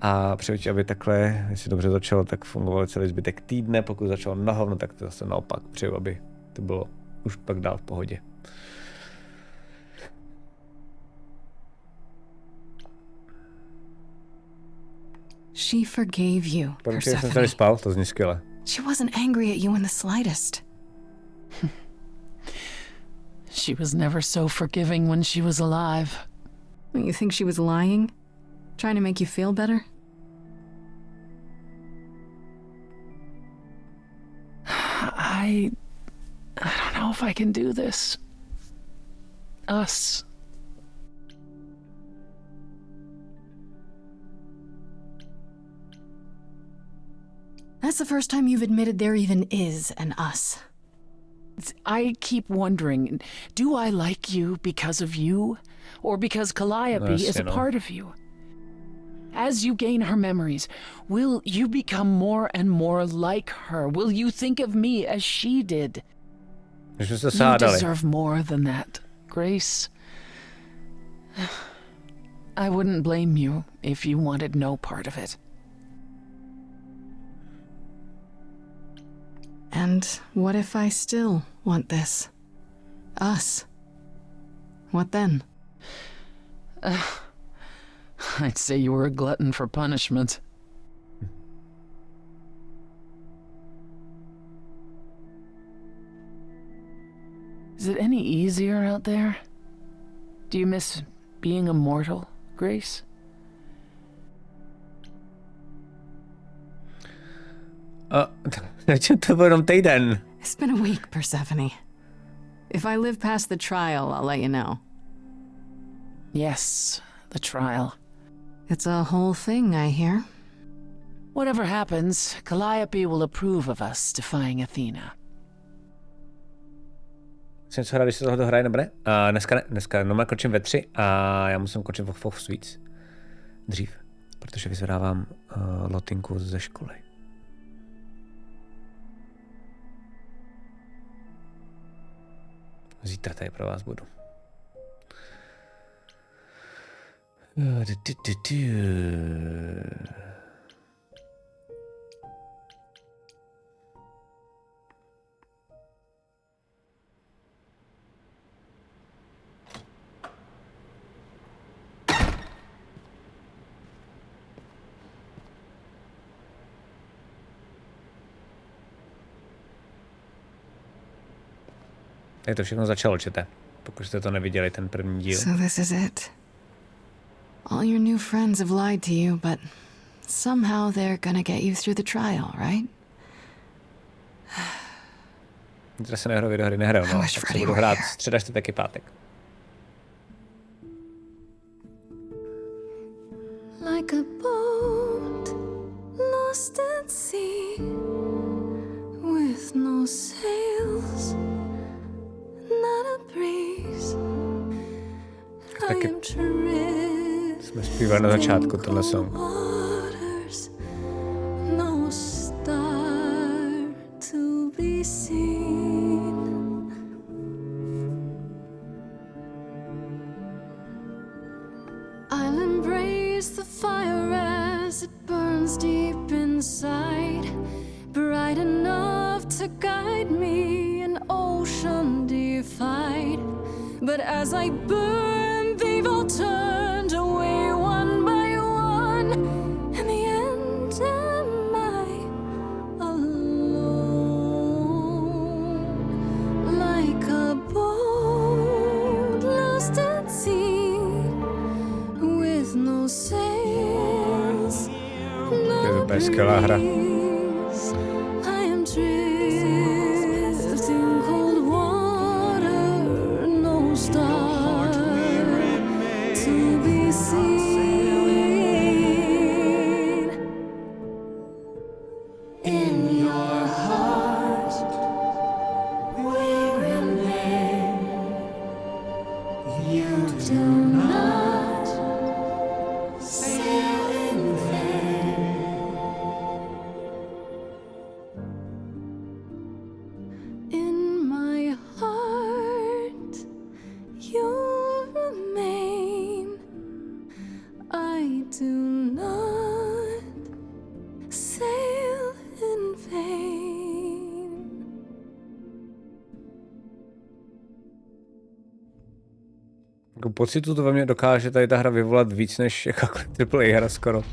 Speaker 1: a přeju ti, aby takhle, jestli dobře začalo, tak fungovalo celý zbytek týdne, pokud začalo na hovno, tak to zase naopak přeju, aby to bylo už pak dál v pohodě.
Speaker 10: She forgave you,
Speaker 1: Persephone. Jsem tady spal, to zní skvěle.
Speaker 10: She wasn't angry at you in the slightest.
Speaker 8: She was never so forgiving when she was alive.
Speaker 10: You think she was lying? Trying to make you feel better?
Speaker 8: I don't know if I can do this. Us.
Speaker 10: That's the first time you've admitted there even is an us.
Speaker 8: I keep wondering, do I like you because of you? Or because Calliope is a part of you? As you gain her memories, will you become more and more like her? Will you think of me as she did? You deserve more than that, Grace. I wouldn't blame you if you wanted no part of it.
Speaker 10: And what if I still want this? Us? What then?
Speaker 8: I'd say you were a glutton for punishment. Is it any easier out there? Do you miss being immortal, Grace?
Speaker 10: It's been a week, Persephone. If I live past the trial, I'll let you know.
Speaker 8: Yes, the trial.
Speaker 10: It's a whole thing, I hear.
Speaker 8: Whatever happens, Calliope will approve of us defying Athena.
Speaker 1: Jsem co hrát, když se toho dohraje, nebude? Dneska normálně končím ve 3 a já musím končit o víc. Dřív, protože vyzvedávám lotinku ze školy. Zítra tady pro vás budu. Jak to všechno začalo, čete? Pokud jste to neviděli, ten první díl.
Speaker 10: So this is it. All your new friends have lied to you, but somehow they're gonna get you through the trial, right?
Speaker 1: Zítra se nehrou videohry nehrajou, no. Tak se budu hrát středa, čtvrtek i pátek.
Speaker 2: Like a boat lost at sea with no sails, not a breeze. I am
Speaker 1: jsme zpívali na začátku tenhle song.
Speaker 2: No star to be seen. I'll embrace the fire as it burns deep inside, bright enough to guide me, an ocean defied. But as I burn, they've all turned away one by one. In the end, am I alone? Like a boat lost at sea, with no sails, no breeze. I am drifting cold water, no star to be seen. In your heart we remain. You do not sail in vain. In my heart you remain. I do not sail in vain.
Speaker 1: Jako pocitu to ve mně dokáže tady ta hra vyvolat víc než jakákoliv AAA hra skoro.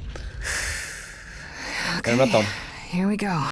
Speaker 10: Okay, here we go.